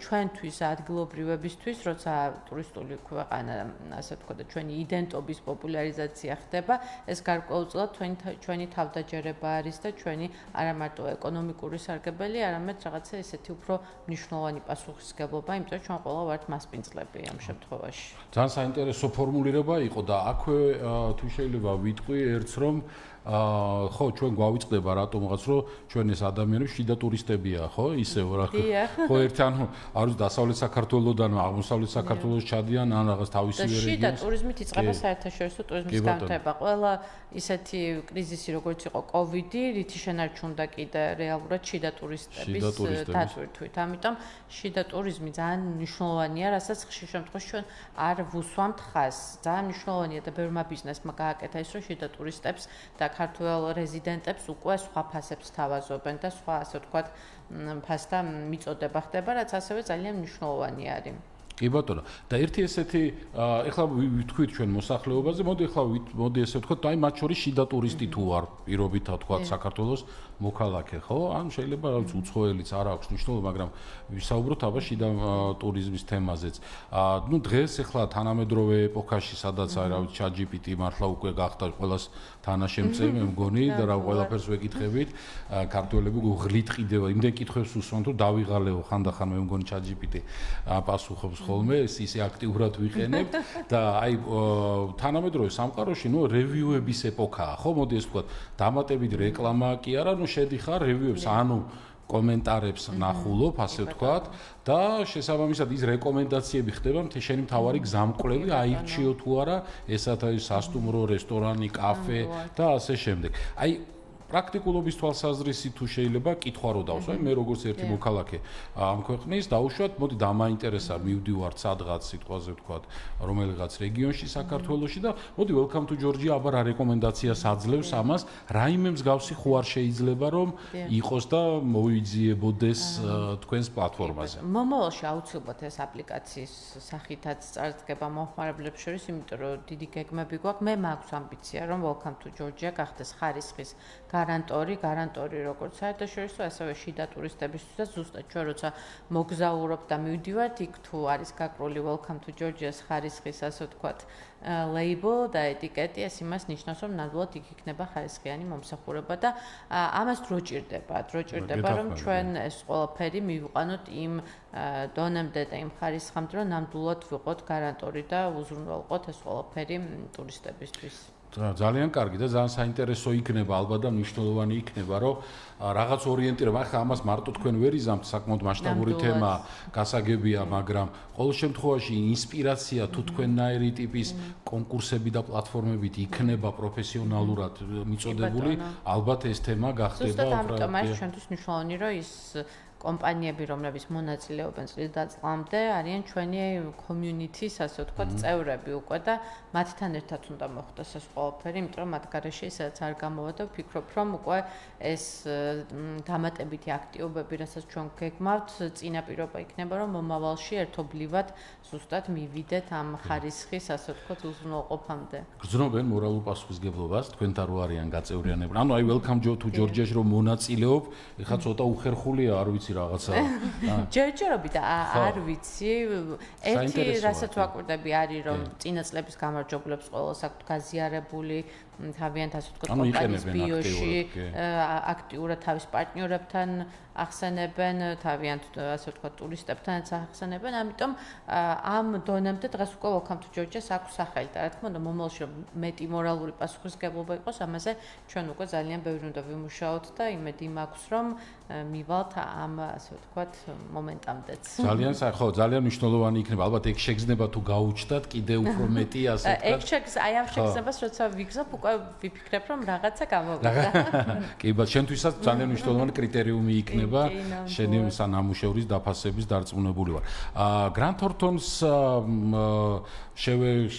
ჩვენთვის ადგილობრივებისთვის, როცა ტურისტული ქვეყანა, ასე ვთქვათ, და ჩვენი იდენტობის პოპულარიზაცია ხდება, ეს გარკვეულწილად ჩვენი თავდაჯერება არის და ჩვენი არა მარტო ეკონომიკური სარგებელი, არამედ რაღაცა ესეთი უფრო მნიშვნელოვანი პასუხისმგებლობა, იმიტომ რომ ჩვენ ყველა ვართ მასპინძლები ამ შემთხვევაში. ძალიან საინტერესო ფორმულირება იყო და აქვე თუ შეიძლება ვიტყვი ერთს რომ ხო ჩვენ გვავიწყდება რატომღაც რომ ჩვენ ეს ადამიანები შიდა ტურისტებია ხო ისევ რა ხო ერთთან არის დასავლეთ საქართველოსდან აღმოსავლეთ საქართველოს ჩადიან ან რაღაც თავისივე რეგიონს. შიდა ტურიზმით იწყება საერთაშორისო ტურიზმის განვითარება. ყველა ისეთი კრიზისი როგორც იყო კოვიდი, რითი შენარჩუნდა კიდე რეალურად შიდა ტურისტების დატვირთვით. ამიტომ შიდა ტურიზმი ძალიან მნიშვნელოვანია, რასაც ხშირ შემთხვევაში ჩვენ არ ვუსვამთ ხაზს. ძალიან მნიშვნელოვანია და ბევრმა ბიზნესმა გააკეთა ის, რომ შიდა ტურისტებს და ქართველ რეზიდენტებს უკვე სხვა ფასებს თავაზობენ და სხვა, ასე ვთქვათ, ფასთა მიწოდება ხდება, რაც ასევე ძალიან მნიშვნელოვანი არის. კი ბატონო და ერთი ესეთი ეხლა ვთქვით ჩვენ მოსახლეობაზე მოდი ესე ვთქვათ აი მათ შორის შიდა ტურისტი თუ არ პირობითად ვთქვათ საქართველოს მოქალაქე ხო ან შეიძლება რაღაც უცხოელიც არ აქვს მნიშვნელობა მაგრამ ვისაუბროთ აბა შიდა ტურიზმის თემაზეც ნუ დღეს ეხლა თანამედროვე ეპოქაში სადაც აი რა ვიცი ChatGPT მართლა უკვე გახდა ყველას თანაშემწე მე მგონი და რა ყველაფერს ვეკითხებით ქართველები გღლით ყიდება იმდენ კითხვებს უსვან თუ დავიღალეო ხანდახან მე მგონი ChatGPT პასუხობს ხოლმე ისე აქტიურად ვიყენებ და აი თანამედროვე სამყაროში ნუ რევიუების ეპოქაა ხო მოდი ეს ვთქვათ დამატებით რეკლამა კი არა ნუ შედიხარ რევიუებს ანუ კომენტარებს ნახულობ ასე ვთქვათ და შესაბამისად ის რეკომენდაციები ხდება შენი მთავარი გზამკვლევი აირჩიო თუ არა ესათა სასტუმრო რესტორანი კაფე და ასე შემდეგ აი პრაქტიკულობის თვალსაზრისით თუ შეიძლება კითხვა რო დავსვი მე როგორც ერთი მოქალაქე ამ ქვეყნის დაუშვათ მოდი დამაინტერესა მივდივართ სადღაც სიტყვაზე ვთქვათ რომელიღაც რეგიონში საქართველოში და მოდი welcome to Georgia აბა რა რეკომენდაციას აძლევს ამას რაიმე მსგავსი ხო არ შეიძლება რომ იყოს და მოიძიებოდეს თქვენს პლატფორმაზე მომავალში აუცილებლად ეს აპლიკაციის სახითაც წარდგება მომხმარებლებს შორის იმიტომ რომ დიდი გეგმები გვაქვს მე მაქვს ამბიცია რომ welcome to Georgia გახდეს ხარისხის გარანტორი როგორც საერთაშორისო ასევე შიდა ტურისტებისთვის და ზუსტად ჩვენ როცა მოგზაურობთ და მივდივართ იქ თუ არის გაკრული welcome to Georgia-ს ხარისხის ასე ვთქვათ label და ეტიკეტი ეს იმას ნიშნავს რომ ნამდვილად იქ იქნება ხარისხიანი მომსახურება და ამას დრო ჭირდება რომ ჩვენ ეს ყველაფერი მივიყვანოთ იმ დონემდე და იმ ხარისხამდე რომ ნამდვილად ვიყოთ გარანტორი და უზრუნველყოთ ეს ყველაფერი ტურისტებისთვის ძალიან კარგი და ძალიან საინტერესო იქნება ალბათ და მნიშვნელოვანი იქნება რომ რაღაც ორიენტირება ახლა ამას მარტო თქვენ ვერ იზამთ საკმაოდ მასშტაბური თემა გასაგებია მაგრამ ყოველ შემთხვევაში ინსპირაცია თუ თქვენნაირი ტიპის კონკურსები და პლატფორმებით იქნება პროფესიონალურად მიწოდებული ალბათ ეს თემა გახდება ზუსტად ამიტომ არის ჩვენთვის მნიშვნელოვანი რომ ის კომპანიები, რომლებიც მონაწილეობენ წლიდან-წლამდე, არიან ჩვენი community-ის, ასე ვთქვათ, წევრები უკვე და მათთან ერთად უნდა მოხდეს ეს ყველაფერი, იმიტომ რომ მათ გარეშე ისაც არ გამოვა და ვფიქრობ, რომ უკვე ეს დამატებითი აქტივობები, რასაც ჩვენ გეგმავთ, წინაპირობა იქნება, რომ მომავალში ერთობლივად ზუსტად მივიდეთ ამ ხარისხის, ასე ვთქვათ, უზრუნველყოფამდე. გრძნობენ მორალურ პასუხისგებლობას, თქვენთან რო არიან გაწევრიანებული. ანუ აი welcome to Georgia-ში რომ მონაწილეობ, ეხლა ცოტა უხერხულია, არ ვიცი რაღაცა. ჯერჯერობით არ ვიცი. ერთი რასაც ვაკვირდები არის რომ წინა წლების გამარჯვებლებს ყოველს აქვთ გაზიარებული თავიანთ ასე ვთქვათ კომპანიის ბიოში აქტიურად თავის პარტნიორებთან ახსენებენ თავიანთ ასე ვთქვათ ტურისტებთანაც ახსენებენ ამიტომ ამ დონემდე დღეს უკვე welcome to Georgia-ს აქვს სახელი და რა თქმა უნდა მომავალში მეტი მორალური პასუხისგებლობა იყოს ამაზე ჩვენ უკვე ძალიან ბევრი უნდა ვიმუშაოთ და იმედი მაქვს რომ მივალთ ამ ასე ვთქვათ მომენტამდეც ძალიან მნიშვნელოვანი იქნება ალბათ ეგ შეგრძნება თუ გაუჩნდათ კიდე უფრო მეტი ასე ვთქვათ აი ამ შეგრძნებას როცა ვიგზავ უკვე ვიფიქრებ რომ რაღაცა გამოვიდა კი ბატონო შენთვისაც ძალიან მნიშვნელოვანი კრიტერიუმი იქნება შენი სამუშეურის დაფასების დარწმუნებული ვარ Grant Thornton-ს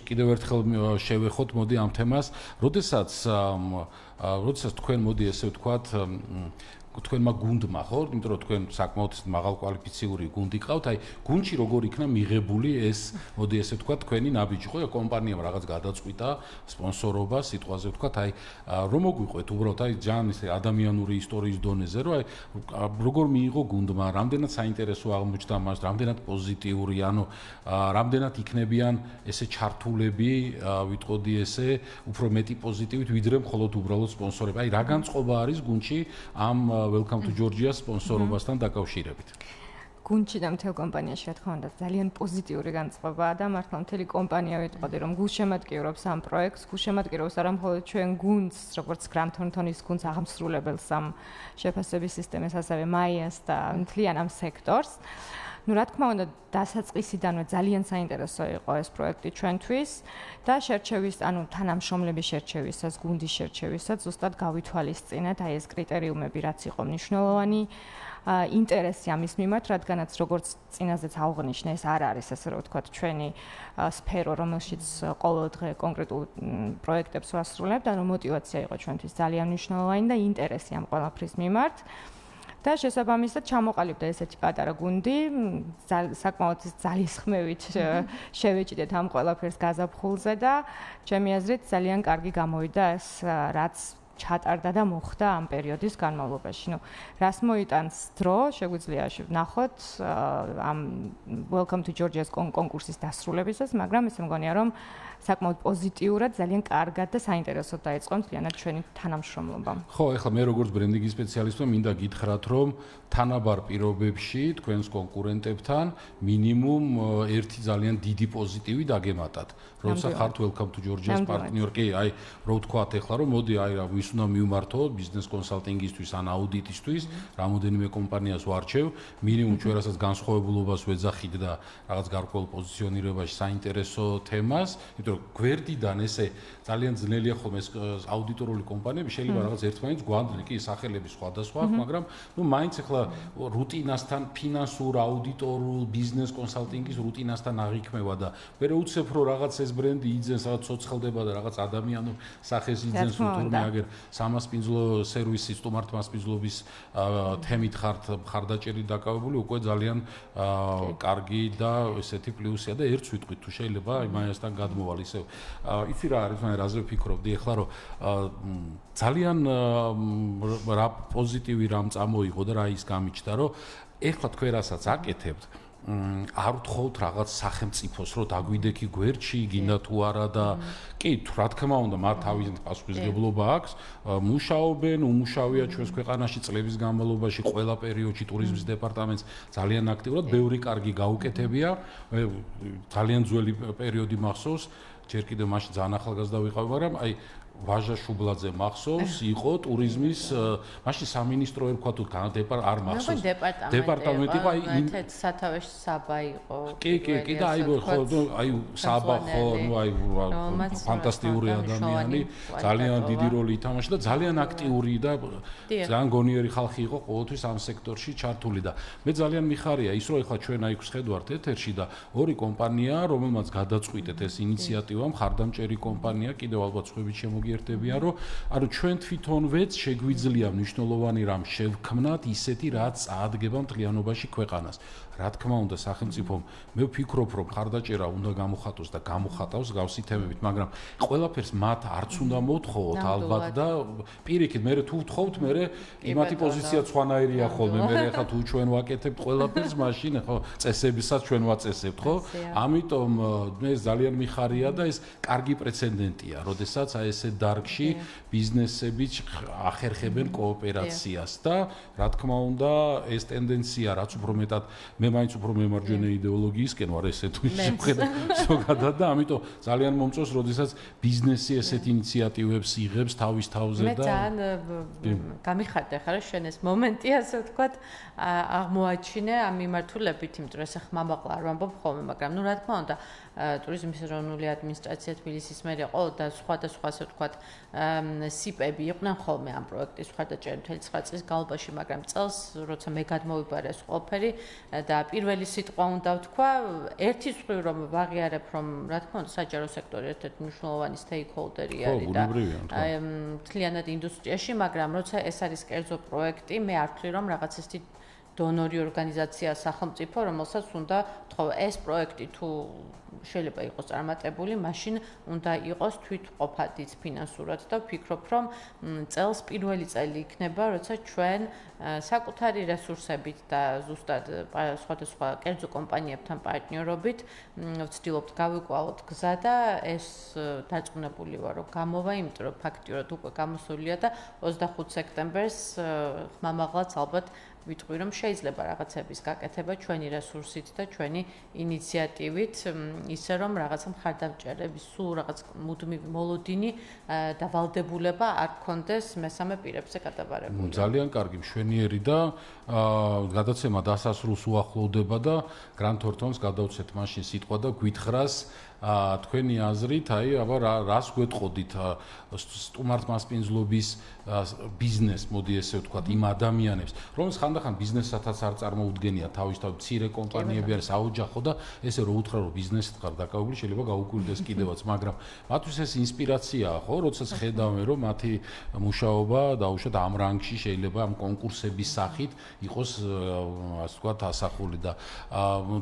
კიდევ ერთხელ შევეხოთ მოდი ამ თემას როდესაც თქვენ მოდი ესე ვთქვათ თქვენმა გუნდმა ხო? იმიტომ რომ თქვენ საკმაოდ მაღალკვალიფიციური გუნდი ყავთ, აი გუნდში როგორ იქნა მიღებული ეს, მოდი ესე ვთქვათ, თქვენი ნაბიჯი ხო? კომპანიამ რაღაც გადაწყვიტა სპონსორობა, სიტყვაზე ვთქვათ, აი რომ მოგვიყვეთ უბრალოდ აი ძალიან ისე ადამიანური ისტორიის დონეზე, რომ აი როგორ მიიღო გუნდმა, რამდენად საინტერესო აღმოჩნდა მას, რამდენად პოზიტიური, ანუ რამდენად იქნებიან ესე ჩართულები, ვიტყოდი ესე, უფრო მეტი პოზიტივით, ვიდრე მხოლოდ უბრალოდ სპონსორება. აი რა განწყობა არის გუნდში ამ welcome to Georgia სპონსორობასთან დაკავშირებით. გუნდში და მთელ კომპანიაში რა თქმა უნდა ძალიან პოზიტიური განწყობაა და მართლა მთელი კომპანია ვიტყოდი რომ გულშემატკივრობს ამ პროექტს, გულშემატკივრობს არა მხოლოდ ჩვენ გუნდს, როგორც Grant Thornton-ის გუნდს აღმსრულებელს ამ შეფასების სისტემას, ასევე მაიას და მთლიან ამ სექტორს. რა თქმა უნდა, დასაწყისიდანვე ძალიან საინტერესო იყო ეს პროექტი ჩვენთვის და შერჩევის, თანამშრომლების შერჩევისას, გუნდის შერჩევისას ზუსტად გავითვალისწინეთ აი ეს კრიტერიუმები, რაც იყო მნიშვნელოვანი ინტერესი ამის მიმართ, რადგანაც როგორც წინაზეც აღნიშნე, ეს არ არის ასე რომ ვთქვათ ჩვენი სფერო, რომელშიც ყოველ დღე კონკრეტულ პროექტებს ვასრულებთ, ანუ мотиваცია იყო ჩვენთვის ძალიან მნიშვნელოვანი და ინტერესი ამ ყველაფრის მიმართ. და შესაბამისად ჩამოყალიბდა ესეთი პატარა გუნდი, საკმაოდ ძალისხმევით შევეჭიდეთ ამ ყველაფერს გაზაფხულზე და ჩემი აზრით ძალიან კარგი გამოვიდა ეს რაც ჩატარდა და მოხდა ამ პერიოდის განმავლობაში. რას მოიტანს დრო, შეგვიძლია ვნახოთ ამ Welcome to Georgia-ს კონკურსის დასრულებისას, მაგრამ ესე მგონია რომ საკმაოდ პოზიტიურად, ძალიან კარგად და საინტერესოდ დაიწყო მთლიანად ჩვენი თანამშრომლობა. ხო, ეხლა მე როგორც ბრენდინგის სპეციალისტი მინდა გითხრათ, რომ თანაბარ პირობებში თქვენს კონკურენტებთან მინიმუმ ერთი ძალიან დიდი პოზიტივი დაგემატათ. როცა ხართ Welcome to Georgia-ს პარტნიორი, კი, აი, რო ვთქვათ ეხლა, რომ მოდი, აი, ვის უნდა მივმართოთ ბიზნეს კონსალტინგისთვის ან აუდიტისთვის, რამოდენიმე კომპანიას ვარჩევ, მინიმუმ ჩვენ რასაც განსხვავებულობას ვეძახით და რაღაც გარკვეულ პოზიციონირებაში საინტერესო თემას, იმიტომ რომ გვერდიდან ესე ძალიან ძნელია ხოლმე ეს აუდიტორული კომპანიები შეიძლება რაღაც ერთმანეთს გვანდრენ, კი, სახელები სხვადასხვა, მაგრამ მაინც ეხლა რუტინასთან, ფინანსურ, აუდიტორულ, ბიზნეს კონსალტინგის რუტინასთან აღიქმევა და მე უცებ რომ რაღაც ეს ბრენდი იძენს, რაღაც ცოცხლდება და რაღაც ადამიანო სახეს იძენს, თურმე აგერ სამასპინძლო სერვისის, სტუმართმასპინძლობის თემით ხარდაჭერით დაკავებული, უკვე ძალიან კარგი და ესეთი პლუსია და ერთს ვიტყვით თუ შეიძლება იმასთან გადმოვალ ისევ. იცი რა არის, მე რაზე ვფიქრობდი ახლა რომ ძალიან რა პოზიტივი რამ წამოიღო და რა ის გამიჩნდა, რომ ეხლა თქვენ რასაც აკეთებთ არ ვთხოვთ რაღაც სახელმწიფოს რომ დაგვიდექი გვერდში, გინდა თუ არა და კი, რა თქმა უნდა, მათ თავის პასუხისმგებლობა აქვს, მუშაობენ, უმუშავია ჩვენს ქვეყანაში წლების განმავლობაში ყველა პერიოდში ტურიზმის დეპარტამენტს ძალიან აქტიურად, ბევრი კარგი გაუკეთებია, ძალიან ძველი პერიოდი მახსოვს, ჯერ კიდევ მაშინ ძალიან ახალგაზრდა ვიყავი, მაგრამ აი ვაჟა შუბლაძე მახსოვს, იყო ტურიზმის მაშინ სამინისტრო ერქვა თუ არ მახსოვს. დეპარტამენტი იყო, აი სათავეში საბა იყო. კი და აი საბა ხო, აი ფანტასტიკური ადამიანი, ძალიან დიდი როლი ითამაშა და ძალიან აქტიური და ძალიან გონიერი ხალხი იყო ყოველთვის ამ სექტორში ჩართული და მე ძალიან მიხარია ის რომ ეხლა ჩვენ აი ვხედავთ ეთერში და ორი კომპანია, რომელმაც გადაწყვიტეთ ეს ინიციატივა, მხარდამჭერი კომპანია, კიდევ ალბათ სხვები შემოგიერთებიან, რომ ანუ ჩვენ თვითონვეც შეგვიძლია მნიშვნელოვანი რამ შევქმნათ ისეთი, რაც წაადგება მთლიანობაში ქვეყანას. რა თქმა უნდა, სახელმწიფომ მე ვფიქრობ, რომ მხარდაჭერა უნდა გამოხატოს და გამოხატავს გავსი თემებით, მაგრამ ყველაფერს მათ არც უნდა მოთხოვოთ ალბათ და პირიქით, მე თუ ვთხოვთ, მე იმათი პოზიცია სხვანაირია ხოლმე, მე ახლა თუ ჩვენ ვაკეთებთ ყველაფერს, მაშინ ხო წესებისაც ჩვენ ვაწესებთ, ხო? ამიტომ მე ძალიან მიხარია და ეს კარგი პრეცედენტია, როდესაც აი ესე დარგში ბიზნესები ახერხებენ კოოპერაციას და რა თქმა უნდა, ეს ტენდენცია რაც უფრო მეტად მე მაინც უფრო მემარჯვენე იდეოლოგიისკენ ვარ ესე თუ შევხედე ზოგადად და ამიტომ ძალიან მომწონს, როდესაც ბიზნესი ესეთ ინიციატივებს იღებს თავის თავზე და მე ძალიან გამიხარდა ხარ შენ ეს მომენტი ასე ვთქვათ აღმოაჩინე ამ მიმართულებით, იმიტომ რომ ეს ხმამაღლა არ ვამბობ ხოლმე, მაგრამ ნუ რა თქმა უნდა ტურიზმის ეროვნული ადმინისტრაცია თბილისის მერია ყოველ და სხვა ასე ვთქვათ სიპები იყვნენ ხოლმე ამ პროექტის მხარდაჭერა მთელი 9 წლის განმავლობაში, მაგრამ წელს როცა მე გადმოვიბარე ეს ყველაფერი და პირველი სიტყვა უნდა ვთქვა, ერთის მხრივ რომ ვაღიარებ, რომ რა თქმა უნდა საჯარო სექტორი ერთ-ერთი მნიშვნელოვანი stakeholder-ი არის და მთლიანად ინდუსტრიაში, მაგრამ როცა ეს არის კერძო პროექტი, მე არ ვთვლი რომ რაღაც ესეთი დონორი ორგანიზაცია სახელმწიფო, რომელსაც უნდა თქვა ეს პროექტი თუ შეიძლება იყოს წარმატებული, მაშინ უნდა იყოს თვითყოფადიც ფინანსურად და ვფიქრობ, რომ წელს პირველი წელი იქნება, როცა ჩვენ საკუთარი რესურსებით და ზუსტად სხვადასხვა კერძო კომპანიებთან პარტნიორობით ვცდილობთ გავიკვალოთ გზა და ეს დარწმუნებული ვარ, რომ გამოვა, იმიტომ რომ ფაქტიურად უკვე გამოსულია და 25 სექტემბერს ხმამაღლაც ალბათ ვიტყვი, რომ შეიძლება რაღაცების გაკეთება ჩვენი რესურსით და ჩვენი ინიციატივით, ისე რომ რაღაცა მხარდამჭერების, სულ რაღაც მუდმივი მოლოდინი და ვალდებულება არ გქონდეს მესამე პირებზე გადაბარებული. ძალიან კარგი, მშვენიერი და გადაცემა დასასრულს უახლოვდება და Grant Thornton-ს გადავცეთ მაშინ სიტყვა და გვითხრას თქვენი აზრით, აბა რას გვეტყოდით სტუმართმასპინძლობის ბიზნეს, მოდი ესე ვთქვათ, იმ ადამიანებს, რომელს ხანდახან ბიზნესათაც არ წარმოუდგენია თავისთავად მცირე კომპანიები არის, აოჯახო და ესე რო უთხრა რომ ბიზნესით ხარ დაკავებული, შეიძლება გაუკვირდეს კიდევაც, მაგრამ მათთვის ეს ინსპირაციაა, ხო, როდესაც ხედავენ რომ მათი მუშაობა დაუშვათ ამ რანგში შეიძლება ამ კონკურსების სახით იყოს, ასე ვთქვათ, ასახული და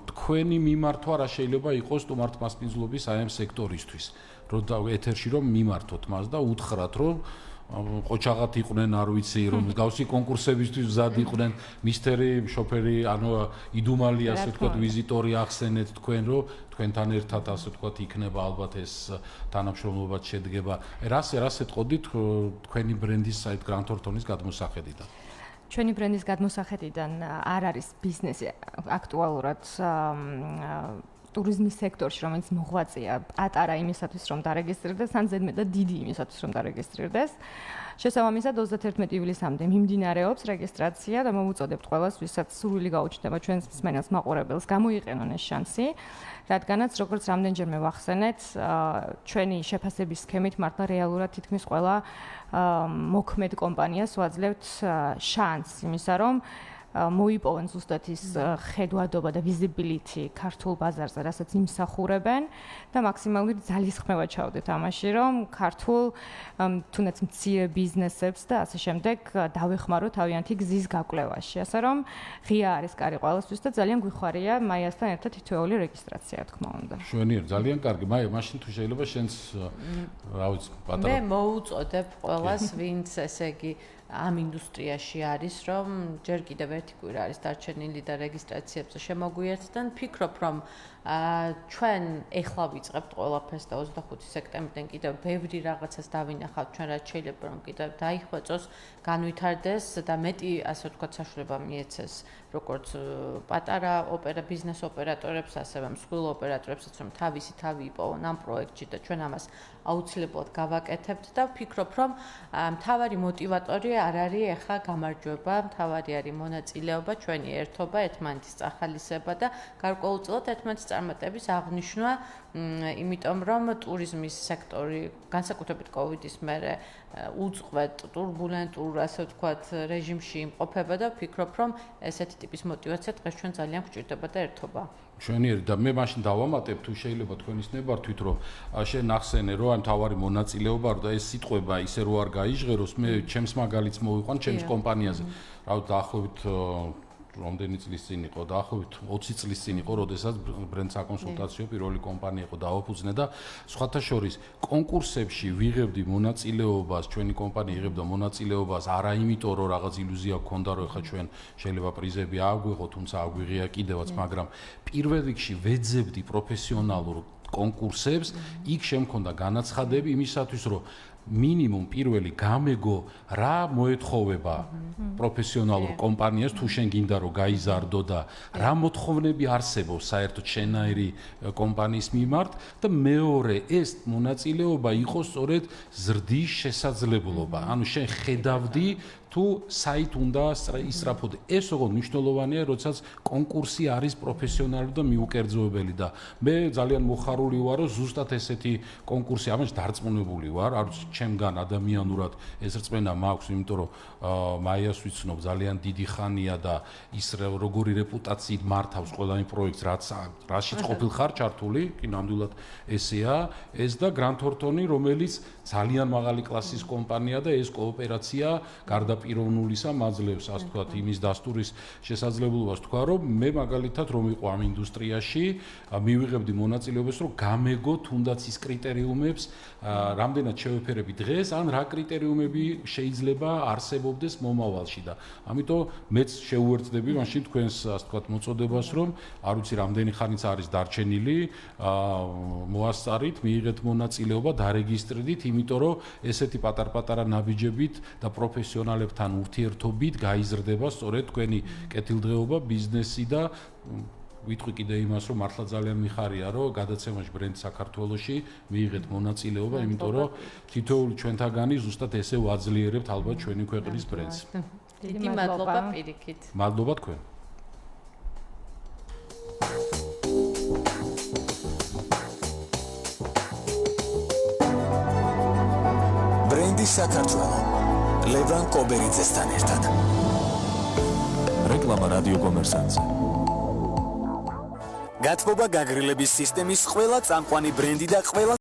თქვენი მიმართვა რა შეიძლება იყოს სტუმართმასპინძლობის აი ამ სექტორისთვის, რომ ეთერში რომ მიმართოთ მას და უთხრათ რომ ყოჩაღად იყვნენ, არ ვიცი, რომ გავსი კონკურსებისთვის მზად იყვნენ, მისტერი, შოფერი, ანუ იდუმალი, ასე ვთქვათ, ვიზიტორი ახსენეთ თქვენ, რომ თქვენთან ერთად, ასე ვთქვათ, იქნება ალბათ ეს თანამშრომლობაც შედგება. რას ეტყოდით თქვენი ბრენდის საით Grant Thornton-ის გადმოსახედიდან? ჩვენი ბრენდის გადმოსახედიდან არ არის ბიზნესი აქტუალურად ტურიზმის სექტორში, რომელიც მოღვაწეა პატარა იმისათვის, რომ დარეგისტრირდეს, ან ზედმეტად დიდი იმისათვის, რომ დარეგისტრირდეს. შესაბამისად 31 ივლისამდე მიმდინარეობს რეგისტრაცია და მოვუწოდებთ ყველას, ვისაც სურვილი გაუჩნდება ჩვენს მსმენელს მაყურებელს, გამოიყენონ ეს შანსი, რადგანაც როგორც რამდენჯერმე ვახსენეთ, ჩვენი შეფასების სქემით მართლა რეალურად თითქმის ყველა მოქმედ კომპანიას ვაძლევთ შანსს იმისა, რომ მოიპოვონ ზუსტად ის ხედვადობა და visibility ქართულ ბაზარზე, რასაც იმსახურებენ და მაქსიმალური ძალისხმევა ჩავდეთ ამაში, რომ ქართულ თუნდაც მცირე ბიზნესებს და ასე შემდეგ დავეხმაროთ თავიანთი გზის გაკვლევაში. ასე რომ ღია არის კარი ყველასთვის და ძალიან გვიხარია მაიასთან ერთად თითოეული რეგისტრაცია, თქმა უნდა. მშვენიერი, ძალიან კარგი. მაია, მაშინ თუ შეიძლება შენს რა ვიცი, პატარა მე მოუწოდებ ყველას, ვინც ესე იგი ამ ინდუსტრიაში არის, რომ ჯერ კიდევ ერთი კვირა არის დარჩენილი და რეგისტრაციებზე შემოგვიერთდან. ფიქრობ, რომ ჩვენ ეხლა ვიწყებთ ყველაფერს და 25 სექტემბრიდან კიდევ ბევრი რაღაცას დავინახავთ ჩვენ, რაც შეიძლება რომ კიდევ დაიხვეწოს, განვითარდეს და მეტი, ასე ვთქვათ, საშუალება მიეცეს როგორც პატარა ბიზნეს ოპერატორებს, ასევე მსხვილ ოპერატორებსაც, რომ თავისი თავი იპოვონ ამ პროექტში და ჩვენ ამას აუცილებლად გავაკეთებთ და ვფიქრობ, რომ მთავარი მოტივატორი არ არის ახლა გამარჯვება, მთავარი არის მონაწილეობა, ჩვენი ერთობა, ერთმანეთის წახალისება და გარკვეულწილად ერთმანეთის წარმატების აღნიშვნა, იმიტომ რომ ტურიზმის სექტორი განსაკუთრებით COVID-ის მერე უწყვეტ ტურბულენტურ, ასე ვთქვათ, რეჟიმში იმყოფება და ვფიქრობ, რომ ესეთი ტიპის მოტივაცია დღეს ჩვენ ძალიან გვჭირდება და ერთობა. მშვენიერი და მე მაშინ დავამატებ თუ შეიძლება თქვენის ნებართვით, რომ შენ ახსენე, რომ ამ თავარი მონაწილეობა და ეს სიტყვება ისე რო არ გაიჟღეროს, მე ჩემს მაგალითს მოვიყვან ჩემს კომპანიაზე. რა ვიცი, დაახლოებით რამდენი წლის წინ იყო, დაახლოებით 20 წლის წინ იყო, როდესაც ბრენდ საკონსულტაციო პირველი კომპანია იყო დავაფუძნე და სხვათა შორის კონკურსებში ვიღებდი მონაწილეობას, ჩვენი კომპანია იღებდა მონაწილეობას არა იმიტომ, რომ რაღაც ილუზია გქონდა, რომ ეხლა ჩვენ შეიძლება პრიზები აგვიღო, თუმცა აგვიღია კიდევაც, მაგრამ პირველ რიგში ვეძებდი პროფესიონალურ კონკურსებს, იქ შემქონდა განაცხადები იმისათვის, რომ მინიმუმ პირველი გამეგო რა მოეთხოვება პროფესიონალურ კომპანიას თუ შენ გინდა რომ გაიზარდო და რა მოთხოვნები არსებობს საერთოდ შენაირი კომპანიის მიმართ და მეორე ეს მონაწილეობა იყოს სწორედ ზრდის შესაძლებლობა. ანუ შენ ხედავდი თუ საით უნდა ისწრაფოდ. ეს როგორ მნიშვნელოვანია, როდესაც კონკურსი არის პროფესიონალური და მიუკერძოებელი და მე ძალიან მოხარული ვარ, რომ ზუსტად ესეთი კონკურსი ამაში დარწმუნებული ვარ, არ ჩემგან ადამიანურად ეს რწმენა მაქვს, იმიტომ რომ მაიას ვიცნობ ძალიან დიდი ხანია და ის როგორი რეპუტაციით მართავს ყველა იმ პროექტს, რაშიც ყოფილხარ ჩართული, კი ნამდვილად ესეა, ეს და Grant Thornton-ი, რომელიც ძალიან მაღალი კლასის კომპანია და ეს კოოპერაცია გარდა პიროვნულისა მაძლევს, ასე ვთქვათ, იმის დასტურის შესაძლებლობას თქვა, რომ მე მაგალითად რომ ვიყო ამ ინდუსტრიაში, მივიღებდი მონაწილეობას, რომ გამეგო თუნდაც ის კრიტერიუმებს, რამდენად შევეფერები დღეს, ან რა კრიტერიუმები შეიძლება არსებობდეს მომავალში და ამიტომ მეც შეუერთდები მაშინ თქვენს, ასე ვთქვათ, მოწოდებას, რომ არ ვიცი რამდენი ხანიც არის დარჩენილი, მოასწარით, მიიღეთ მონაწილეობა, დარეგისტრირდით, იმიტომ რომ ესეთი პატარ-პატარა ნაბიჯებით და პროფესიონალებთან ურთიერთობით გაიზრდება სწორედ თქვენი კეთილდღეობა, ბიზნესი და ვიტყვი კიდე იმას, რომ მართლა ძალიან მიხარია, რომ გადაცემაში ბრენდ საქართველოში მიიღეთ მონაწილეობა, იმიტომ რომ თითოეული ჩვენთაგანი ზუსტად ესე ვაძლიერებთ ალბათ ჩვენი ქვეყნის ბრენდს. დიდი მადლობა პირიქით. მადლობა თქვენ. ბრენდი საქართველო. ლევან კობერიძესთან ერთად. რეკლამა რადიო კომერსანტზე. გათბობა გაგრილების სისტემის ყველა წამყვანი ბრენდი და ყველა